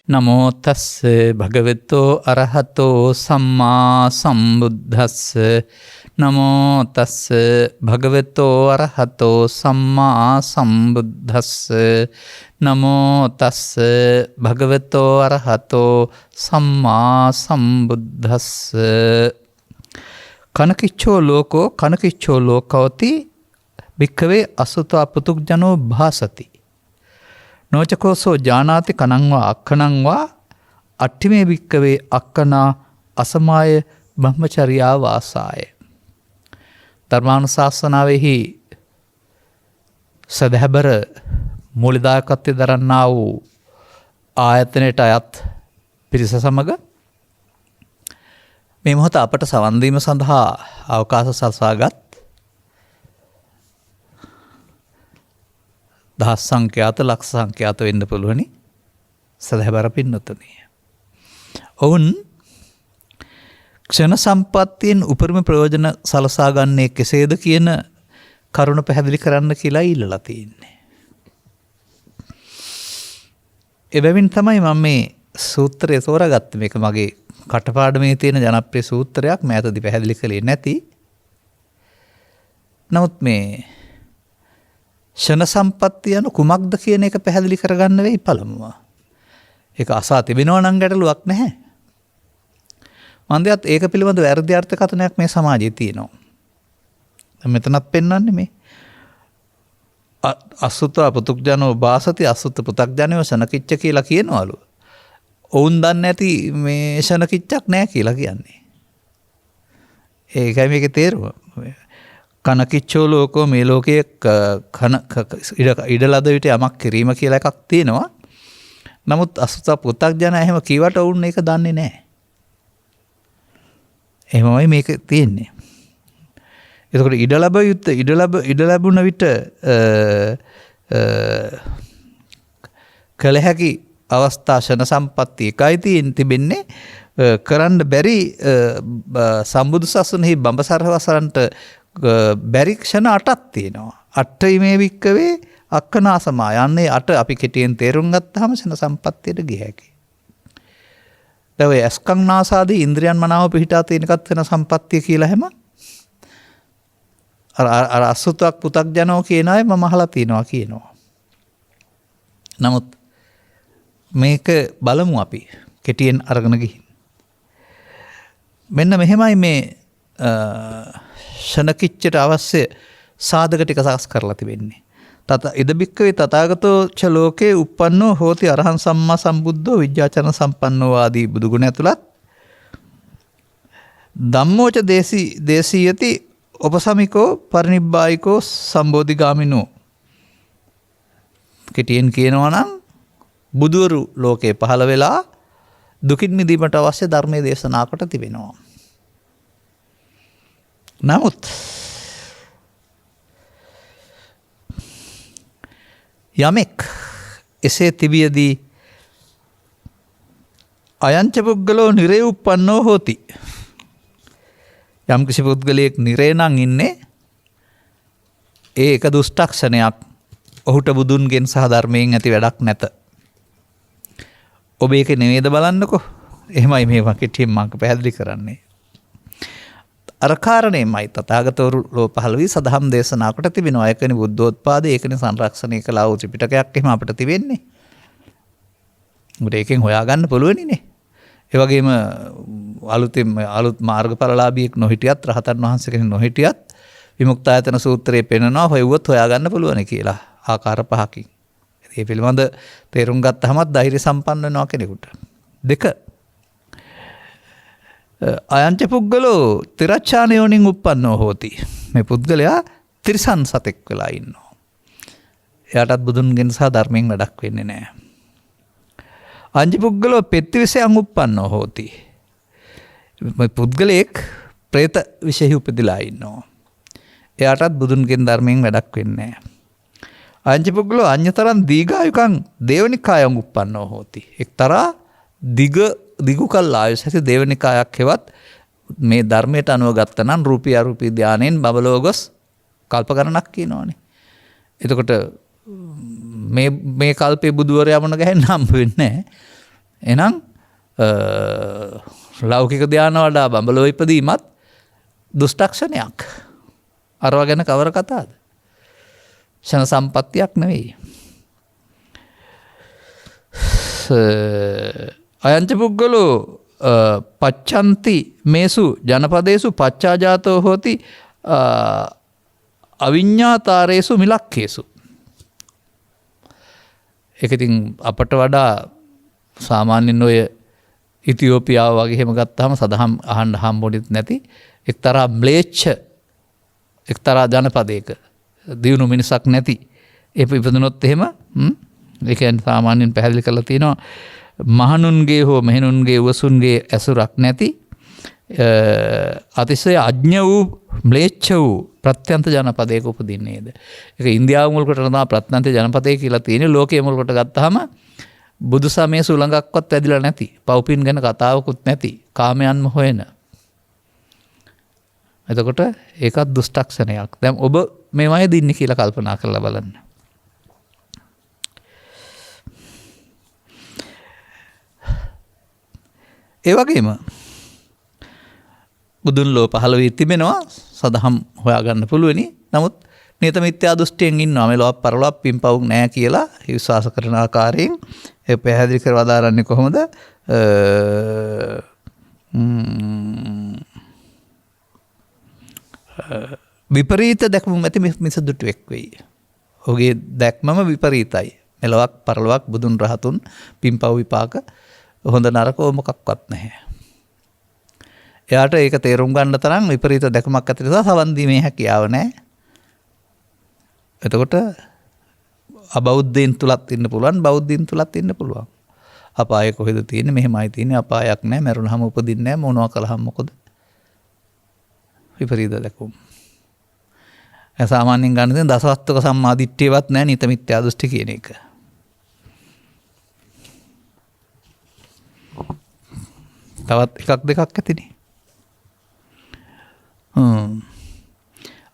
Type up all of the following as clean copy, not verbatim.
නමෝ තස්ස භගවතෝ අරහතෝ සම්මා සම්බුද්දස්ස නමෝ තස්ස භගවතෝ අරහතෝ සම්මා සම්බුද්දස්ස නමෝ තස්ස භගවතෝ අරහතෝ සම්මා සම්බුද්දස්ස කනකිච්ඡෝ ලෝකෝ කනකිච්ඡෝ ලෝකවති භික්ඛවේ අසුතෝ පුතුග්ජනෝ භාසති නොචකෝසෝ ජානාති කනංවා අක්ඛනංවා අට්ඨිමේ භික්ඛවේ අක්ඛනා අසමාය බ්‍රහ්මචර්යා වාසාය. ධර්මානුශාසනාවෙහි සදහබර මූලිදායකත්වය දරන්නා වූ ආයතනයට අයත් පිරිස සමග මේ මොහොත අපට සවන් දීම සඳහා අවකාශ සලසාගත් දහස් සංඛ්‍යාත ලක්ෂ සංඛ්‍යාත වෙන්න පුළුවනි සදහබර පින්නතුනි. ඔවුන් ක්ෂණ සම්පත්තියෙන් උපරිම ප්‍රයෝජන සලසා ගන්නේ කෙසේද කියන කරුණ පැහැදිලි කරන්න කියලා ඉල්ලලා තියෙන්නේ. එබැවින් තමයි මම මේ සූත්‍රය තෝරාගත්තේ. මේක මගේ කටපාඩමේ තියෙන ජනප්‍රිය සූත්‍රයක්. මෑතදී පැහැදිලි කළේ නැති. නමුත් මේ ෂණ සම්පත්තිය යනු කුමක්ද කියන එක පැහැදිලි කරගන්න වෙයි පළමුව. ඒක අසා තිබෙනවා නම් ගැටලුවක් නැහැ. මන්දයත් ඒක පිළිබඳ වැරදි අර්ථකථනයක් මේ සමාජයේ තියෙනවා. මෙතනත් පෙන්වන්නේ මේ අසුත පුතුග්ජනෝ භාසති අසුත පුතග්ජනෝ ශනකිච්ච කියලා කියනවලු. ඔවුන් දන්නේ නැති මේ ශනකිච්චක් නැහැ කියලා කියන්නේ. ඒකයි මේකේ තේරුම. කනකිච්චෝ ලෝකෝ මේ ලෝකයේ ඉඩ ලද විට යමක් කිරීම කියලා එකක් තියෙනවා. නමුත් අසුත පුතග්ජන එහෙම කීවට ඔවුන් ඒක දන්නේ නැහැ. එහෙමයි මේක තියෙන්නේ. එතකොට ඉඩ ලැබුණ විට කළ හැකි අවස්ථා ෂණ සම්පත්තිය එකයි තිබෙන්නේ. කරන්න බැරි සම්බුදු සසුනෙහි බඹසර වසරන්ට බැරි ක්ෂණ 8ක් තියෙනවා. අට්ඨිමේ භික්ඛවේ අක්ඛනා සමා යන්නේ 8 අපි කෙටියෙන් තේරුම් ගත්තාම ෂණ සම්පත්තියට ගිය හැකියි. දැන් ඔය අස්කං නාසාදී ඉන්ද්‍රියන් මනාව පිහිටා තියෙන එකත් වෙන සම්පත්තිය කියලා හැම අර අසුතක් පුතග්ජනෝ කියන අය මම අහලා තියෙනවා කියනවා. නමුත් මේක බලමු අපි කෙටියෙන් අරගෙන ගිහින්. මෙන්න මෙහෙමයි මේ ශනකිච්චට අවශ්‍ය සාධක ටික සකස් කරලා තිබෙන්නේ. ඉද භික්ඛවේ තථාගතෝ ච ලෝකේ uppannෝ හෝති අරහං සම්මා සම්බුද්ධෝ විජ්ජාචරණ සම්පන්නෝ ආදී බුදුගුණ ඇතුළත් ධම්මෝච දේශීයති උපසමිකෝ පරිනිබ්බායිකෝ සම්බෝධිගාමිනෝ. කෙටියෙන් කියනවා නම් බුදුවරු ලෝකේ පහළ වෙලා දුකින් මිදීමට අවශ්‍ය ධර්මයේ දේශනා කොට තිබෙනවා. නමුත් යමෙක් එසේ තිබියදී අයංච පුද්ගලෝ නිරේ uppannෝ හෝති. යම් කිසි පුද්ගලයෙක් නිරේ නම් ඉන්නේ ඒ එක දුෂ්ටක්ෂණයක්. ඔහුට බුදුන්ගෙන් සහ ධර්මයෙන් ඇති වැඩක් නැත. ඔබ ඒක නෙමෙයිද බලන්නකෝ. එහෙමයි මේවා කෙටියෙන් මම පැහැදිලි කරන්නේ. අර කාරණේමයි තථාගතවරු ලෝ පහළ වී සදහම් දේශනා කොට තිබෙනවා. ඒකනේ බුද්ධෝත්පාදේ, ඒකනේ සංරක්ෂණය කළා වූ ත්‍රිපිටකයක් එහෙම අපිට තිබෙන්නේ. උඹට ඒකෙන් හොයාගන්න පුළුවනිනේ. ඒ වගේම අලුත් මාර්ගඵලලාභියෙක් නොහිටියත් රහතන් වහන්සේ කෙනෙක් නොහිටියත් විමුක්තායතන සූත්‍රයේ පෙන්නනවා හොයුවොත් හොයාගන්න පුළුවන් කියලා ආකාර පහකින්. ඒ පිළිබඳ තේරුම් ගත්තහමත් ධෛර්ය සම්පන්න වෙනවා කෙනෙකුට. 2 අයංච පුද්ගලෝ තිරච්ඡාන යෝනින් uppannෝ හෝති. මේ පුද්ගලයා තිරිසන් සතෙක් වෙලා ඉන්නවා. එයාටත් බුදුන්ගෙන් සහ ධර්මයෙන් වැඩක් වෙන්නේ නැහැ. අංජ පුද්ගලෝ පෙත්තිවිසයන් uppannෝ හෝති. මේ පුද්ගලයෙක් പ്രേත විශේෂ උපදිලා ඉන්නවා. එයාටත් බුදුන්ගෙන් ධර්මයෙන් වැඩක් වෙන්නේ නැහැ. අංජ පුද්ගලෝ අඤ්‍යතරං දීඝායුකං දේවනිකායන් uppannෝ හෝති. එක්තරා දිගු කල් ආයුෂ ඇති දේවනිකායක් හෙවත් මේ ධර්මයට අනුව ගත්තා නම් රූපී අරූපී ධානයෙන් බබලව ගොස් කල්ප ගණනක් කියනවනේ. එතකොට මේ කල්පේ බුදුවරයා මොන ගහෙන් හම්බ වෙන්නේ නැහැ. එහෙනම් ලෞකික ධාන වඩා බඹලෝ ඉපදීමත් දුෂ්ටක්ෂණයක්. අරව ගැන කවර කතාද? ෂණ සම්පත්තියක් නෙවෙයි. අයංච පුද්ගලෝ පච්ඡන්ති මේසු ජනපදේසු පච්ඡාජාතෝ හෝති අවිඤ්ඤාතාරේසු මිලක්කේසු. ඒක ඉතින් අපට වඩා සාමාන්‍යයෙන් ඔය ඉතියෝපියාව වගේ එහෙම ගත්තාම සදහම් අහන්න හම්බුනේ නැති එක්තරා ම්ලේච්ඡ එක්තරා ජනපදයක දියුණු මිනිසක් නැති ඉපදුනොත් එහෙම ඒ කියන්නේ සාමාන්‍යයෙන් පැහැදිලි කරලා තියෙනවා මහණුන්ගේ හෝ මෙහෙණුන්ගේ උවසුන්ගේ ඇසුරක් නැති අතිශය අඥ වූ ම්ලේච්ඡ වූ ප්‍රත්‍යන්ත ජනපදයක උපදින්නේද. ඒක ඉන්දියාව මුල් කොට තමයි ප්‍රත්‍යන්ත ජනපදය කියලා තියෙන්නේ. ලෝකයේ මුල් කොට ගත්තාම බුදු සමයේ සුළඟක්වත් වැදිලා නැති, පව්පින් ගැන කතාවකුත් නැති, කාමයන්ම හොයන. එතකොට ඒකත් දුෂ්ටක්ෂණයක්. දැන් ඔබ මේවයි දින්නේ කියලා කල්පනා කරලා බලන්න. ඒ වගේම බුදුන් ලෝ පහළ වී තිබෙනවා සදහම් හොයාගන්න පුළුවනි. නමුත් නියත මිත්‍යා දෘෂ්ටියෙන් ඉන්නවා මෙලොව පරලොව පින්පව් නැහැ කියලා විශ්වාස කරන ආකාරයෙන් ඒ පැහැදිලි කර වදාරන්නේ කොහොමද? විපරීත දැක්ම ඇති මිසදුටුවෙක් වෙයි. ඔහුගේ දැක්මම විපරීතයි. මෙලොවක් පරලොවක් බුදුන් රහතුන් පින්පව් විපාක හොඳ නරක මොකක්වත් නැහැ. එයාට ඒක තේරුම් ගන්න තරම් විපරීත දැකමක් ඇති නිසා සවන් දීමේ හැකියාව නැහැ. එතකොට අබෞද්ධයින් තුලත් ඉන්න පුළුවන්, බෞද්ධයින් තුලත් ඉන්න පුළුවන්. අපාය කොහෙද තියෙන්නේ? මෙහෙමයි තියෙන්නේ. අපායක් නැහැ. මරුණාම උපදින්නේ නැහැ. මොනවා කළාම මොකද? විපරීත දැකුම්. ඒ සාමාන්‍යයෙන් ගන්න තියෙන දසවස්තුක සම්මාදිට්ඨියවත් නැහැ නිත මිත්‍යා දෘෂ්ටි කියන එක. තවත් එකක් දෙකක් ඇතිනේ.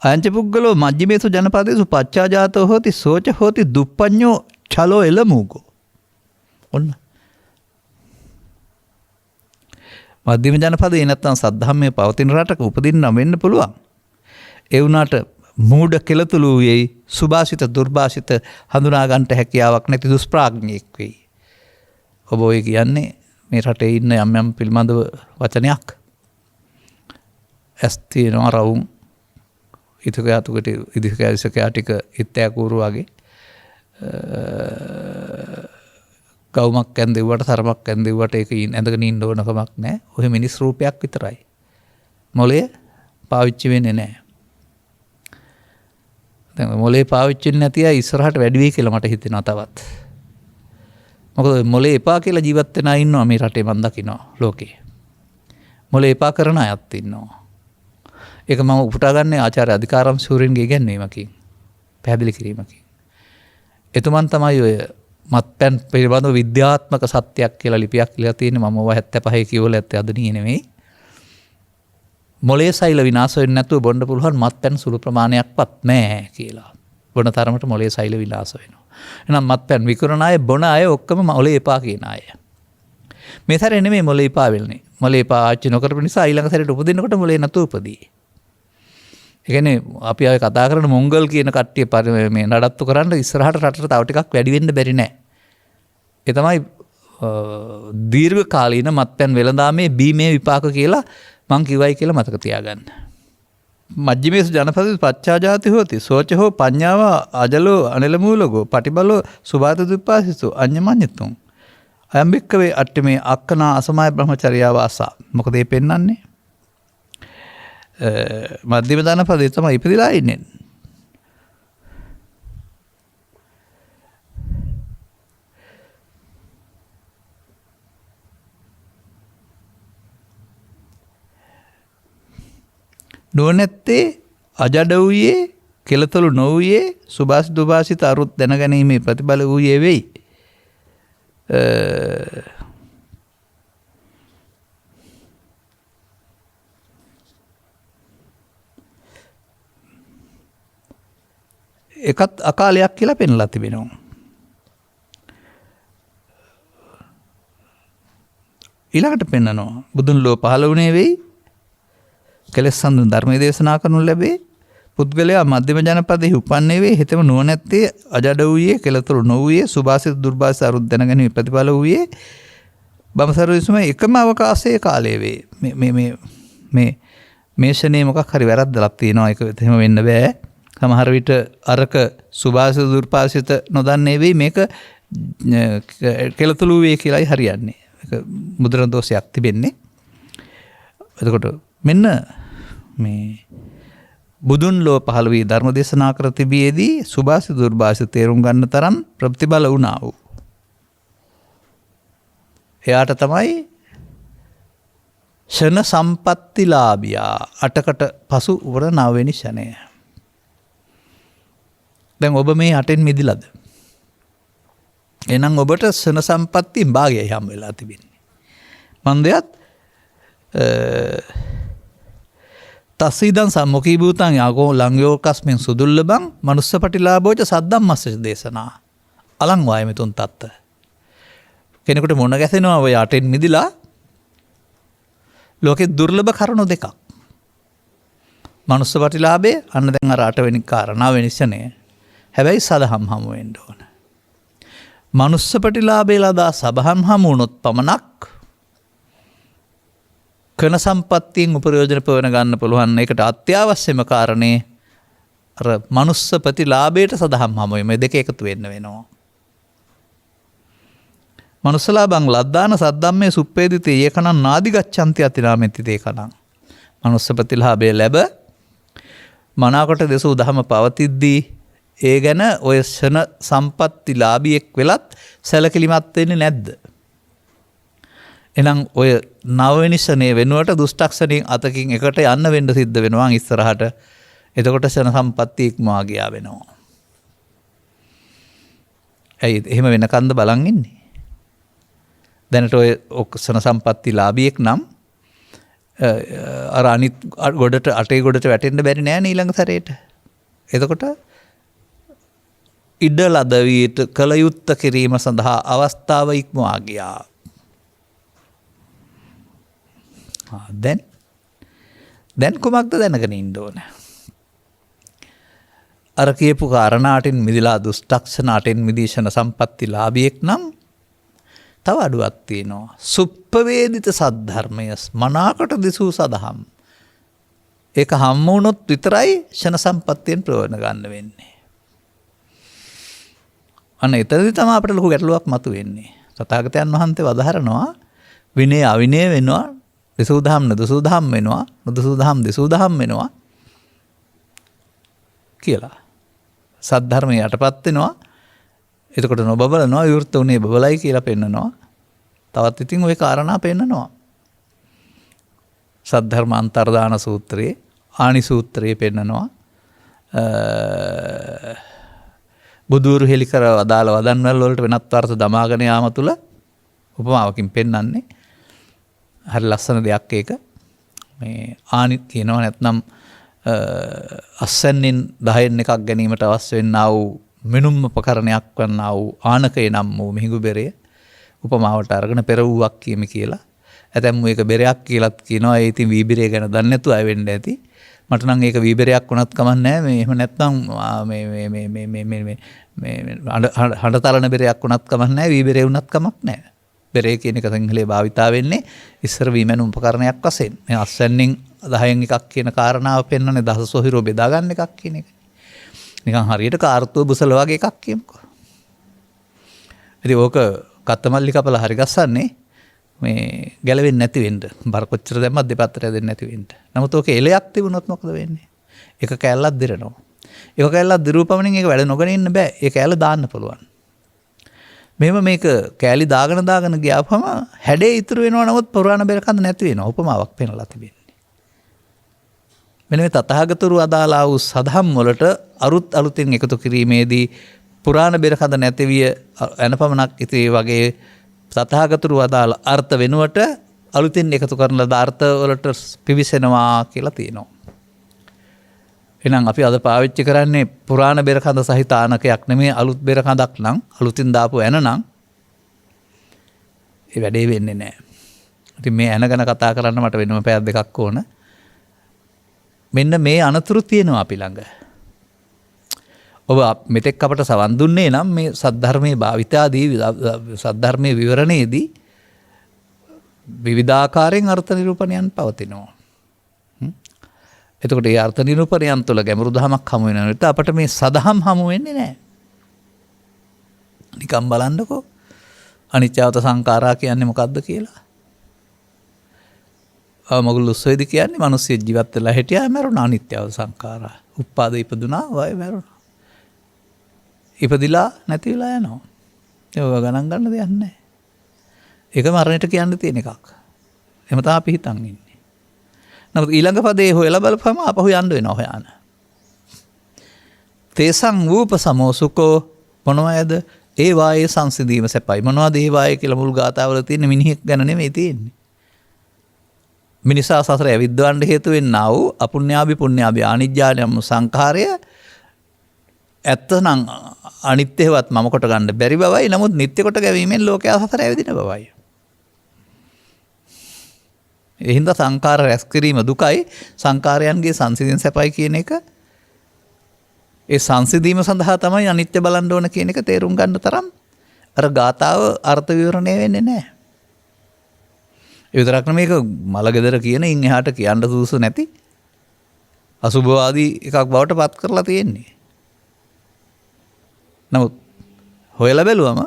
අයංච පුද්ගලෝ මජ්ජිමේසු ජනපදේසු පච්ඡාජාතෝ හෝති සෝච හෝති දුප්පඤ්ඤෝ චලෝ එළමූගෝ. ඔන්න. මධ්‍යම ජනපදේ නැත්තම් සද්ධාම්මේ පවතින රටක උපදින්න වෙන්න පුළුවන්. ඒ වුණාට මූඩ කෙලතුළු වෙයි, සුභාසිත දුර්භාසිත හඳුනා ගන්නට හැකියාවක් නැති දුෂ්ප්‍රඥෙක් වෙයි. ඔබ ඔය කියන්නේ මේ රටේ ඉන්න යම් යම් පිළිබඳව වචනයක්. ඇස් තියෙනවා රවුම් ඉතකයාතුකට ඉදිකෑසකයා ටික ඉත්තෑකූරු වගේ ගවුමක් ඇන්දෙව්වට තරමක් ඇන්දෙව්වට ඒක ඇඳගෙන ඉන්න ඕනකමක් නැහැ. ඔය මිනිස් රූපයක් විතරයි. මොලේ පාවිච්චි වෙන්නේ නැහැ. දැන් මොලේ පාවිච්චි නැති අය ඉස්සරහට වැඩි වෙයි කියලා මට හිතෙනවා තවත්. මොකද මොලේ එපා කියලා ජීවත් වෙන අය ඉන්නවා මේ රටේ මම දකිනවා ලෝකේ. මොලේ එපා කරන අයත් ඉන්නවා. ඒක මම උපුටා ගන්නේ ආචාර්ය අධිකාරම් සූරින්ගේ ඉගැන්වීමකින්, පැහැදිලි කිරීමකින්. එතුමන් තමයි ඔය මත්පැන් පිළිබඳව විද්‍යාත්මක සත්‍යයක් කියලා ලිපියක් ලියලා තියෙන්නේ. මම ඔය 75 කියවල ඇත්තේ අද නෙමෙයි. මොලේ සෛල විනාශ වෙන්නේ නැතුව බොන්න පුළුවන් මත්පැන් සුළු ප්‍රමාණයක්වත් නැහැ කියලා. බොන තරමට මොලේ සෛල විනාශ වෙනවා. එහෙනම් මත්පැන් විකුණන අය බොන අය ඔක්කොම මොලේ එපා කියන අය. මේ සැරේ නෙමෙයි මොලේ එපා වෙන්නේ. මොලේ එපා ආච්චි නොකරපු නිසා ඊළඟ සැරේට උපදිනකොට මොලේ නැතු උපදී. ඒ කියන්නේ අපි ආයේ කතා කරන මොංගල් කියන කට්ටිය මේ නඩත්තු කරන්න ඉස්සරහට රටට තව ටිකක් වැඩි වෙන්න බැරි නෑ. ඒ තමයි දීර්ඝ කාලීන මත්පැන් වෙළඳාමේ බීමේ විපාක කියලා මං කිව්වයි කියලා මතක තියාගන්න. මජ්ජිමේසු ජනපදේසු පච්ඡාජාති හෝති සෝච හෝ පඤ්ඤාව අජලෝ අනිලමූලගෝ පටිබලෝ සුභාත දුප්පාසිසු අඤ්ඤමඤ්ඤතුං අයම්බික්කවේ අට්ඨමේ අක්කනා අසමාය බ්‍රහ්මචර්යාව ආසා. මොකද මේ පෙන්වන්නේ මධ්‍යම ජනපදයේ තමයි ඉපදිලා ඉන්නේ. නුවණැත්තේ අජඩ වූයේ කෙලතොළු නොවූයේ සුභාසි දුභාසිත අරුත් දැනගැනීමේ ප්‍රතිබල වූයේ වෙයි. එකත් අකාලයක් කියලා පෙන්ලා තිබෙනවා. ඊළඟට පෙන්නනවා බුදුන් ලෝ පහළ වුණේ වෙයි කෙලෙස් සඳුන් ධර්මයේ දේශනා කරනු ලැබේ පුද්ගලයා මධ්‍යම ජනපදයේ උපන්නේ වේ හෙතෙම නුවණැත්තේ අජඩ වූයේ කෙලතුරු නොවූයේ සුභාසිත දුර්භාසිත අරුත් දැනගැනීමේ ප්‍රතිඵල වූයේ බඹසර විසම එකම අවකාශයේ කාලයේ වේ මේ ෂනේ මොකක් හරි වැරද්දක් තියෙනවා ඒක එහෙම වෙන්න බෑ සමහර විට අරක සුභාසිත දුර්භාසිත නොදන්නේ වෙයි මේක කෙලතුරු වේ කියලායි හරියන්නේ ඒක මුද්‍රණ දෝෂයක් තිබෙන්නේ එතකොට මෙන්න මේ බුදුන් ලෝ පහළ වී ධර්ම දේශනා කර තිබියේදී සුභාසිත දුර්භාසිත තේරුම් ගන්න තරම් ප්‍රතිබල වුණා වූ. එයාට තමයි ෂණ සම්පත්තිලාභියා අටකට පසු වර නවවෙනි ෂණය. දැන් ඔබ මේ අටෙන් මිදිලාද? එහෙනම් ඔබට ෂණ සම්පත්තියෙන් භාගයයි හම් වෙලා තිබෙන්නේ. මන්දයත් තස්සීදන් සම්මුඛී භූතං යාගෝ ලංයෝකස්මින් සුදුල්ලබං මනුස්ස පටිලාභෝච සද්දම්මස්ස දේශනා අලං වායමිතුන් තත්ත කෙනෙකුට මොන ගැසෙනවා ඔය අටෙන් මිදිලා ලෝකේ දුර්ලභ කරුණු දෙකක් මනුස්ස පටිලාභේ අන්න දැන් අර අටවෙනි කාරණා වෙනිසනේ හැබැයි සදහම් හමු වෙන්න ඕන මනුස්ස පටිලාභේ ලදා සබහම් හමු වුණොත් පමණක් කන සම්පත්තියෙන් උපයෝජන පවන ගන්න පුළුවන් එකට අත්‍යවශ්‍යම කාරණේ අර මනුස්ස ප්‍රතිලාභයට සදහම් හමුවේ මේ දෙක එකතු වෙන්න වෙනවා. මනුස්සලාභං ලද්දාන සද්දම්මේ සුප්පේදිතේ ඒකනම් නාදි ගච්ඡanti අතිරාමෙති තේකනම්. මනුස්ස ප්‍රතිලාභය ලැබ මනාකොට දසු දහම පවතිද්දී ඒ ගැන ඔය ෂණ සම්පත්තිලාභියෙක් වෙලත් සැලකිලිමත් වෙන්නේ නැද්ද? එනම් ඔය නවවෙනි ෂණේ වෙනුවට දුෂ්ටක්ෂණයෙන් අතකින් එකට යන්න වෙන්න සිද්ධ වෙනවා ඉස්සරහට. එතකොට ෂණ සම්පත්තිය ඉක්මවා ගියා වෙනවා. ඇයි එහෙම වෙනකන්ද බලන් ඉන්නේ? දැනට ඔය ෂණ සම්පත්තිලාභියෙක් නම් අර අනිත් ගොඩට අටේ ගොඩට වැටෙන්න බැරි නෑ නේ ඊළඟ සැරේට. එතකොට ඉඩ ලද වීට කල යුත්ත කිරීම සඳහා අවස්ථාව ඉක්මවා ගියා. දැන් කුමක්ද දැනගෙන ඉන්න ඕන? අර කියපු කාරණාටින් මිදිලා දුෂ්ටක්ෂණ අටින් මිදීෂණ සම්පත්තිලාභියෙක් නම් තව අඩුවක් තියෙනවා. සුප්පවේදිත සද්ධර්මය මනාකට දිසූ සදහම්. ඒක හම්ම වුණොත් විතරයි ෂණ සම්පත්තියෙන් ප්‍රයෝජන ගන්න වෙන්නේ. අන්න එතනදී තමයි අපිට ලොකු ගැටලුවක් මතුවෙන්නේ. තථාගතයන් වහන්සේ වදාහරනවා විනය අවිනය වෙනවා දෙසූ දහම් නදසූ දහම් වෙනවා නදසූ දහම් දෙසූ දහම් වෙනවා කියලා. සද්ධර්මය යටපත් වෙනවා. එතකොට නොබබලනවා විවෘත උනේ බබලයි කියලා පෙන්නනවා. තවත් ඉතින් ওই කාරණා පෙන්නනවා. සද්ධර්ම අන්තර්දාන සූත්‍රයේ ආනි සූත්‍රයේ පෙන්නනවා. බුදුරු හෙලි කර අදාළ වදන් වලට වෙනත් අර්ථ දමාගෙන යාම තුල උපමාවකින් පෙන්වන්නේ හරි ලස්සන දෙයක් ඒක. මේ ආනි කියනවා නැත්නම් අස්සෙන්නින් 10න් එකක් ගැනීමට අවශ්‍ය වෙන්නා වූ මිනුම් උපකරණයක් වන්නා වූ ආනකේ නම් වූ මිහිඟු බෙරය උපමාවට අරගෙන පෙරවුවක් කියමි කියලා. ඇතැම් මේක බෙරයක් කියලාත් කියනවා. ඒ ඉතින් වීබිරය ගැන දන්නේ නැතුව අය වෙන්න ඇති. මට නම් ඒක වීබිරයක් වුණත් කමක් නැහැ. මේ එහෙම නැත්නම් මේ හඬතරන බෙරයක් වුණත් කමක් නැහැ. වීබිරේ වුණත් කමක් නැහැ. බෙරේ කියන එක සිංහලයේ භාවිතා වෙන්නේ ඉස්සර වීමැනුම් උපකරණයක් වශයෙන්. මේ අස්සෙන්නින් 10න් එකක් කියන කාරණාව පෙන්වන්නේ දසසොහිරෝ බෙදා ගන්න එකක් කියන එක. නිකන් හරියට කාර්තුව බුසල වගේ එකක් කියමුකෝ. ඉතින් ඕක කත්තමල්ලි කපලා හරි ගස්සන්නේ මේ ගැලවෙන්නේ නැති වෙන්න. බර කොච්චර දැම්මත් දෙපැත්තට දෙන්නේ නැති වෙන්න. නමුත් ඕක එලයක් තිබුණොත් මොකද වෙන්නේ? එක කෑල්ලක් දිරනවා. එක කෑල්ලක් දිරුවපමණින් ඒක වැඩ නොගෙන ඉන්න බෑ. ඒ කෑල්ල දාන්න පුළුවන්. මෙහෙම මේක කෑලි දාගෙන ගියාපම හැඩේ ඉතුරු වෙනවා. නමුත් පුරාණ බෙර කඳ නැති වෙනවා. උපමාවක් පෙන්නලා තිබෙන්නේ. මෙන්න මේ තථාගතවරු අදාලා වූ සදහම් වලට අලුතින් එකතු කිරීමේදී පුරාණ බෙර කඳ නැතිවිය එනපමණක් ඉතින් වගේ තථාගතවරු අදාලා අර්ථ වෙනුවට අලුතින් එකතු කරන ලද අර්ථ වලට පිවිසෙනවා කියලා තියෙනවා. එහෙනම් අපි අද පාවිච්චි කරන්නේ පුරාණ බෙර කඳ සහිත ආනකයක් නෙමෙයි අලුත් බෙර කඳක් නම් අලුතින් දාපු එන නම් ඒ වැඩේ වෙන්නේ නැහැ. ඉතින් මේ ඇන ගැන කතා කරන්න මට වෙනම පැය දෙකක් ඕන. මෙන්න මේ අනතුරු තියෙනවා අපි ළඟ. ඔබ මෙතෙක් අපට සවන් දුන්නේ නම් මේ සද්ධර්මයේ භාවිතාදී සද්ධර්මයේ විවරණයේදී විවිධාකාරයෙන් අර්ථ නිරූපණයන් පවතිනවා. එතකොට ඒ අර්ථ නිරූපණයන් තුළ ගැඹුරු දහමක් හමු වෙන විට අපට මේ සදහම් හමු වෙන්නේ නැහැ. නිකම් බලන්නකෝ අනිත්‍යවත සංඛාරා කියන්නේ මොකක්ද කියලා. මගුල් උස්සෙදි කියන්නේ මිනිස්සු ජීවත් වෙලා හිටියා මැරුණා අනිත්‍යවත සංඛාරා. උප්පාද ඉපදුනා වය මැරුණා. ඉපදිලා නැති වෙලා යනවා. ඒක ගණන් ගන්න දෙයක් නැහැ. ඒක මරණයට කියන්න තියෙන එකක්. එහෙම තමයි අපි හිතන් ඉන්නේ. නමුත් ඊළඟ පදේ හොයලා බලපුවම අපහු යන්න වෙනවා හොයන්න. තේසං වූප සමෝසුකෝ මොනවද? ඒ වායේ සංසිඳීම සැපයි. මොනවද ඒ වායේ කියලා මුල් ගාතාවල තියෙන මිනිහෙක් ගැන නෙමෙයි තියෙන්නේ. මිනිසා සසර ඇවිද්දවන්න හේතු වෙන්නා වූ අපුඤ්ඤාභි පුඤ්ඤාභි ආනිජ්ජානම සංඛාරය ඇත්තනම් අනිත්‍යවත් මම කොට ගන්න බැරි බවයි. නමුත් නිත්‍ය කොට ගැවීමෙන් ලෝකයා සසර ඇවිදින බවයි. ඒ හින්දා සංඛාර රැස් කිරීම දුකයි, සංඛාරයන්ගේ සංසිඳීම සැපයි කියන එක ඒ සංසිඳීම සඳහා තමයි අනිත්‍ය බලන්න ඕන කියන එක තේරුම් ගන්න තරම් අර ගාතාව අර්ථ විවරණය වෙන්නේ නැහැ. ඒ විතරක් නෙමෙයි මේක මලගෙදර කියන ඉන් එහාට කියන්න සුදුසු නැති අසුභවාදී එකක් බවට පත් කරලා තියෙන්නේ. නමුත් හොයලා බැලුවම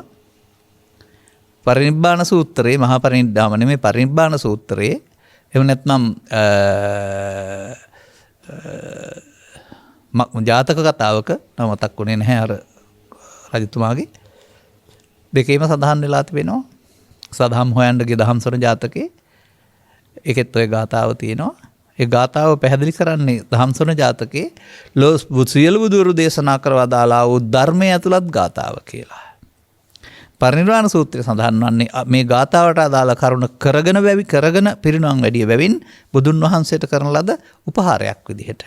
පරිනිබ්බාන සූත්‍රයේ මහා පරිනිබ්බාන නෙමෙයි පරිනිබ්බාන සූත්‍රයේ එහෙම නැත්නම් ජාතක කතාවක නම මතක් වුණේ නැහැ අර රජතුමාගේ දෙකේම සඳහන් වෙලා තිබෙනවා. සදහම් හොයන්න ගිය දහම්සොර ජාතකේ ඒකෙත් ඔය ගාතාව තියෙනවා. ඒ ගාතාව පැහැදිලි කරන්නේ දහම්සොර ජාතකේ සියලු බුදුරු දේශනා කරවා දාලා වූ ධර්මයේ ඇතුළත් ගාතාව කියලා. පරිනිර්වාණ සූත්‍රයේ සඳහන් වන්නේ මේ ගාතාවට අදාළ කරුණ කරගෙන පිරිනවම් වැඩි බැවින් බුදුන් වහන්සේට කරන ලද උපහාරයක් විදිහට.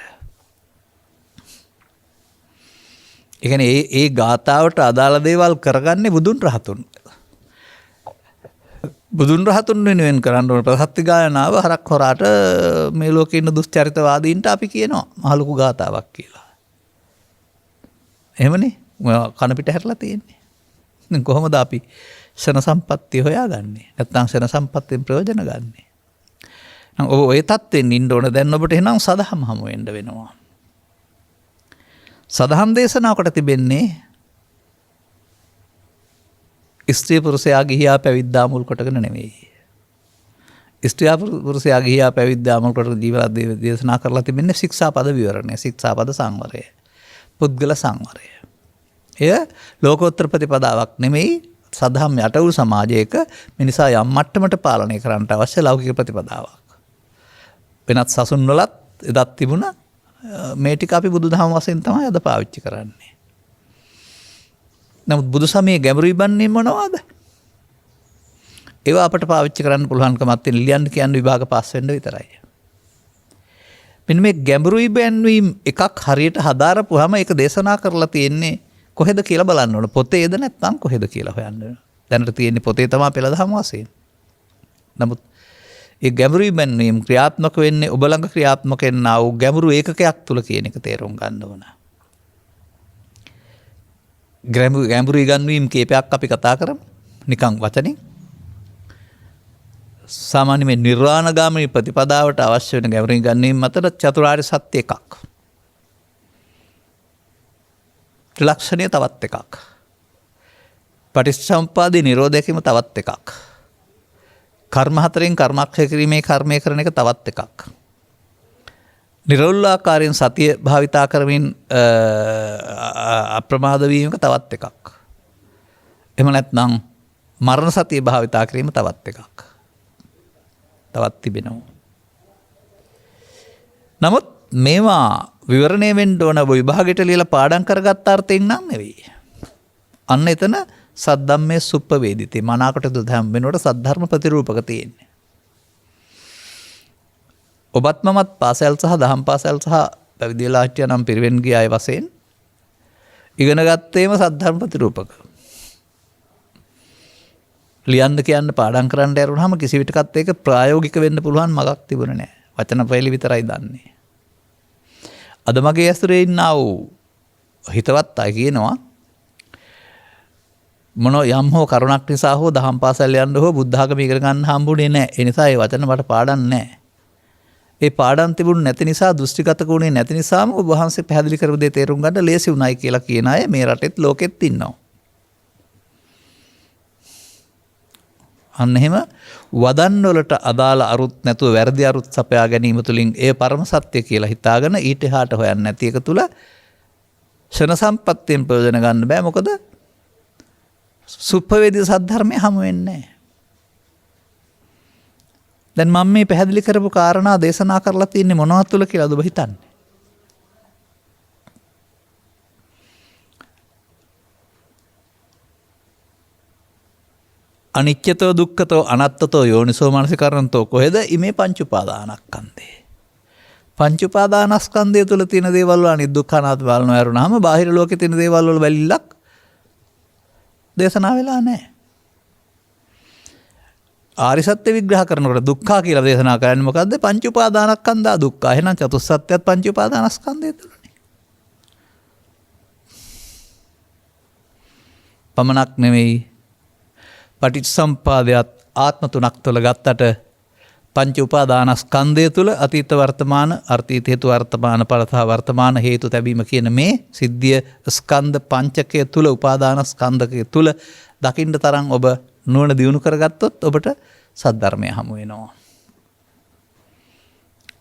ඒ කියන්නේ ඒ ගාතාවට අදාළ දේවල් කරගන්නේ බුදුන් රහතුන්. බුදුන් රහතුන් වෙනුවෙන් කරන්න ඕන ප්‍රසත්ති ගායනාව හරක් හොරාට මේ ලෝකේ ඉන්න දුස්චරිතවාදීන්ට අපි කියනවා මහලුකු ගාතාවක් කියලා. එහෙමනේ කන පිට හැරලා තියෙන්නේ. දැන් කොහොමද අපි ශන සම්පත්තිය හොයාගන්නේ? නැත්නම් ශන සම්පත්තියෙන් ප්‍රයෝජන ගන්නේ? නම් ඔබ ඔය තත්ත්වෙන් ඉන්න ඕන. දැන් ඔබට එහෙනම් සදහම් හමු වෙන්න වෙනවා. සදහම් දේශනාවකට තිබෙන්නේ ස්ත්‍රී පුරුෂයා ගිහියා පැවිද්දා මුල් කොටගෙන නෙවෙයි. ස්ත්‍රී පුරුෂයා ගිහියා පැවිද්දා මුල් කොටගෙන ජීවන දේශනා කරලා තිබෙන්නේ ශික්ෂාපද විවරණය, ශික්ෂාපද සංවරය, පුද්ගල සංවරය. එය ලෝකෝත්තර ප්‍රතිපදාවක් නෙමෙයි. සදහම් යට වූ සමාජයක මිනිසා යම් මට්ටමකට පාලනය කරන්නට අවශ්‍ය ලෞකික ප්‍රතිපදාවක්. වෙනත් සසුන් වලත් එදත් තිබුණා. මේ ටික අපි බුදුදහම වශයෙන් තමයි අද පාවිච්චි කරන්නේ. නමුත් බුදු සමයේ ගැඹුරු ඉබන්නේ මොනවද? ඒවා අපට පාවිච්චි කරන්න පුළුවන්කමක් තියෙන ලියන්න කියන්න විභාග පාස් වෙන්න විතරයි. මෙන්න මේ ගැඹුරු ඉබැන්වීම් එකක් හරියට හදාරපුවාම ඒක දේශනා කරලා තියෙන්නේ කොහෙද කියලා බලන්න ඕන. පොතේද නැත්නම් කොහෙද කියලා හොයන්න ඕන. දැනට තියෙන්නේ පොතේ තමයි පෙළදහම වශයෙන්. නමුත් ඒ ගැඹුරු ඉබැන්වීම් ක්‍රියාත්මක වෙන්නේ ඔබ ළඟ ක්‍රියාත්මක වෙනා වූ ගැඹුරු ඒකකයක් තුල කියන එක තේරුම් ගන්න ඕන. ගැඹුරු ඉගන්වීම් කීපයක් අපි කතා කරමු. නිකන් වචනින්. සාමාන්‍ය මේ නිර්වාණගාමී ප්‍රතිපදාවට අවශ්‍ය වෙන ගැඹුරු ඉගන්වීම් අතර චතුරාර්ය සත්‍ය එකක්. ත්‍රිලක්ෂණය තවත් එකක්. පටිච්චසමුප්පාදේ නිරෝධයකම තවත් එකක්. කර්ම හතරෙන් කර්මක්ෂය කිරීමේ කර්මය කරන එක තවත් එකක්. නිරවුල් ආකාරයෙන් සතිය භාවිතා කරමින් අප්‍රමාද වීම තවත් එකක්. එහෙම නැත්නම් මරණ සතිය භාවිතා කිරීම තවත් එකක්. තවත් තිබෙනවා. නමුත් මේවා විවරණය වෙන්න ඕන විභාගයට ලියලා පාඩම් කරගත්ත අර්ථයෙන් නම් නෙවෙයි. අන්න එතන සද්ධම්මේ සුප්පවේදිතේ මනාකොට දහම් වෙනකොට සද්ධර්ම ප්‍රතිරූපක තියෙන්නේ. ඔබත් මමත් පාසල් සහ දහම් පාසල් සහ පැවිදි වෙලා හිටියා නම් පිරිවෙන් ගිය අය වශයෙන් ඉගෙන ගත්තේම සද්ධර්ම ප්‍රතිරූපක. ලියන්න කියන්න පාඩම් කරන්න යරුනහම කිසි විටකත් ඒක ප්‍රායෝගික වෙන්න පුළුවන් මගක් තිබුණේ නැහැ. වචන පෙළ විතරයි දන්නේ. අද මගේ ඇසුරේ ඉන්නා වූ හිතවත් අය කියනවා මොන යම් හෝ කරුණක් නිසා හෝ දහම් පාසල් යන්න හෝ බුද්ධ ආගම ඉගෙන ගන්න හම්බුනේ නැහැ. ඒ නිසා ඒ වචන මට පාඩම් නැහැ. ඒ පාඩම් තිබුණ නැති නිසා දෘෂ්ටිගත වුණේ නැති නිසාම ඔබ වහන්සේ පැහැදිලි කරපු දේ තේරුම් ගන්න ලේසි උනායි කියලා කියන අය මේ රටෙත් ලෝකෙත් ඉන්නවා. අන්න එහෙම වදන් වලට අදාළ අරුත් නැතුව වැරදි අරුත් සපයා ගැනීම තුළින් ඒ පරම සත්‍ය කියලා හිතාගෙන ඊට එහාට හොයන්නේ නැති එක තුල ෂණ සම්පත්තියෙන් ප්‍රයෝජන ගන්න බෑ. මොකද සුප්පවේදී සද්ධර්මය හමු වෙන්නේ නැහැ. දැන් මම මේ පැහැදිලි කරපු කාරණා දේශනා කරලා තින්නේ මොනවත් තුල කියලාද ඔබ හිතන්නේ? අනිච්චතෝ දුක්ඛතෝ අනත්තතෝ යෝනිසෝ මනසිකරණතෝ කොහෙද ඉමේ පංච උපාදානස්කන්ධේ. පංච උපාදානස්කන්ධය තුල තියෙන දේවල් වල අනිත් දුක්ඛ අනාත්ම බලනවා යරුනහම බාහිර ලෝකේ තියෙන දේවල් වල බැලිලක් දේශනා වෙලා නැහැ. ආරි සත්‍ය විග්‍රහ කරනකොට දුක්ඛ කියලා දේශනා කරන්නේ මොකද්ද? පංච උපාදානස්කන්ධා දුක්ඛ. එහෙනම් චතුස්සත්‍යත් පංච උපාදානස්කන්ධය තුලනේ. පමණක් නෙමෙයි පටිච්චසම්පාදයට ආත්ම තුනක් තුළ ගත්තට පංච උපාදානස්කන්ධය තුළ අතීත වර්තමාන අතීත හේතු වර්තමාන පරතහ වර්තමාන හේතු තැබීම කියන මේ සිද්ධිය ස්කන්ධ පංචකය තුළ උපාදානස්කන්ධකය තුළ දකින්න තරම් ඔබ නුවණ දියුණු කරගත්තොත් ඔබට සද්ධර්මය හමු වෙනවා.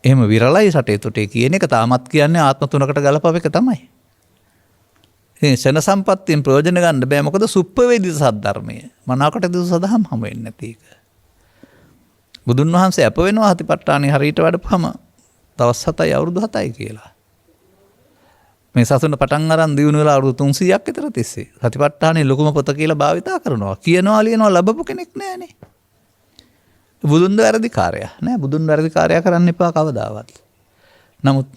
එහෙම විරලයි රටේ තොටේ කියන එක තාමත් කියන්නේ ආත්ම තුනකට ගලපව එක තමයි. ෂණ සම්පත්තියෙන් ප්‍රයෝජන ගන්න බෑ. මොකද සුප්පවේදිත සද්ධර්මය මනාවකට දු සදහම් හමු වෙන්නේ නැති එක. බුදුන් වහන්සේ අප වෙනවා හතිපට්ඨානෙ හරියට වඩපුවම දවස් 7යි අවුරුදු 7යි කියලා. මේ සසුන පටන් අරන් දිනු වෙලා අවුරුදු 300ක් විතර තිස්සේ හතිපට්ඨානෙ ලොකුම පොත කියලා භාවිතා කරනවා. කියනවා ලියනවා ලැබපු කෙනෙක් නෑනේ. බුදුන් වැරදිකාරයා නෑ. බුදුන් වැරදිකාරයා කරන්න එපා කවදාවත්. නමුත්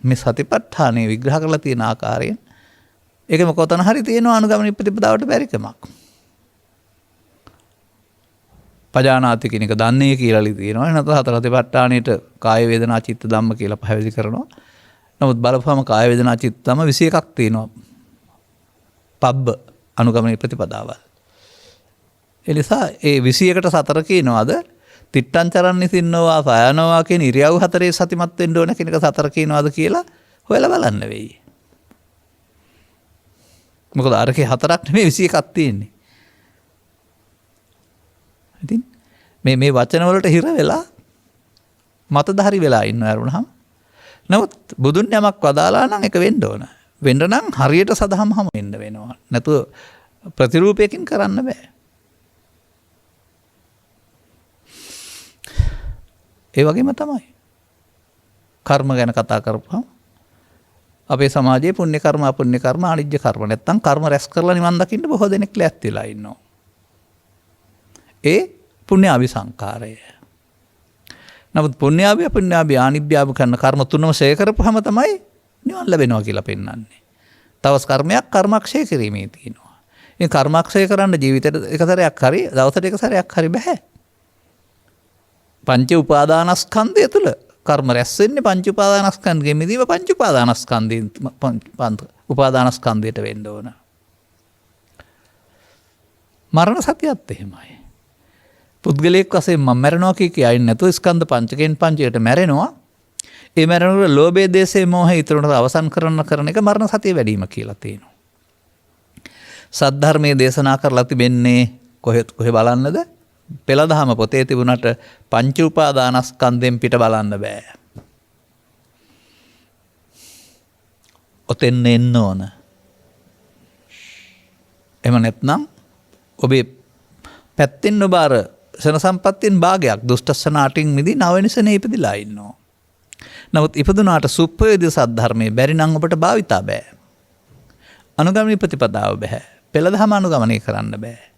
මේ සතිපට්ඨානෙ විග්‍රහ කරලා තියෙන ආකාරයෙන් ඒකම කොතන හරි තියෙනවා අනුගමන ප්‍රතිපදාවට බැරිකමක්. පජානාති කියන එක දන්නේ කියලා ලි තියෙනවා. නැත්නම් හතර සතිපට්ඨානෙට කාය වේදනා චිත්ත ධම්ම කියලා පැහැදිලි කරනවා. නමුත් බලපුවම කාය වේදනා චිත්ත ධම්ම 21ක් තියෙනවා. පබ්බ අනුගමන ප්‍රතිපදාවල්. ඒ නිසා ඒ 21ට සතර කියනවාද තිට්ඨං චරන්නි සින්නෝවා සයනවා කියන ඉරියව් හතරේ සතිමත් වෙන්න ඕන කියන එක සතර කියනවාද කියලා හොයලා බලන්න වෙයි. මොකද අරකේ හතරක් නෙමෙයි 21ක් තියෙන්නේ. ඉතින් මේ වචන වලට හිර වෙලා මතධාරි වෙලා ඉන්නවා වරුණාම. නමුත් බුදුන් යමක් වදාලා නම් ඒක වෙන්න ඕන. වෙන්න නම් හරියට සදහම් හමු වෙන්න වෙනවා. නැතුව ප්‍රතිරූපයකින් කරන්න බෑ. ඒ වගේම තමයි කර්ම ගැන කතා කරපුවම අපේ සමාජයේ පුණ්‍ය කර්ම අපුණ්‍ය කර්ම අනිජ්‍ය කර්ම නැත්තම් කර්ම රැස් කරලා නිවන් දකින්න බොහෝ දෙනෙක් ලෑස්ති වෙලා ඉන්නවා. ඒ පුණ්‍යාභි සංකාරය. නමුත් පුණ්‍යාභි අපුණ්‍යාභි ආනිභ්‍යාභි කරන කර්ම තුනම ෂේ කරපුවම තමයි නිවන් ලැබෙනවා කියලා පෙන්වන්නේ. තවස් කර්මයක් කර්මක්ෂය කිරීමේ තියෙනවා. මේ කර්මක්ෂය කරන්න ජීවිතේට එක සැරයක් හරි දවසට එක සැරයක් හරි බෑ. පංච උපාදානස්කන්ධය තුල කර්ම රැස් වෙන්නේ පංච උපාදානස්කන්ධයෙන් මිදීම පංච උපාදානස්කන්ධයෙන් උපාදානස්කන්ධයට වෙන්න ඕන. මරණ සතියත් එහෙමයි. පුද්ගලයෙක් වශයෙන් මම මැරෙනවා කියයි නැතුව ස්කන්ධ පංචකයෙන් පංචයට මැරෙනවා. ඒ මැරෙනකොට ලෝභය, දේශය, මෝහය ඊතරට අවසන් කරන එක මරණ සතිය වැඩිම කියලා තියෙනවා. සද්ධර්මයේ දේශනා කරලා තිබෙන්නේ කොහෙ බලන්නද? පෙළදහම පොතේ තිබුණට පංච උපාදානස්කන්ධයෙන් පිට බලන්න බෑ. ඔතෙන් එන්න ඕන. එහෙම නැත්නම් ඔබේ පැත්තෙන් ඔබ අර ශන සම්පත්තියෙන් භාගයක් දුෂ්ටස්සනාටින් මිදී නවනිසනේ ඉපදිලා ඉන්නවා. නමුත් ඉපදුනාට සුප්පවේදී සද්ධර්මයේ බැරි නම් ඔබට භාවිතා බෑ. අනුගමනී ප්‍රතිපදාව බෑ. පෙළදහම අනුගමනය කරන්න බෑ.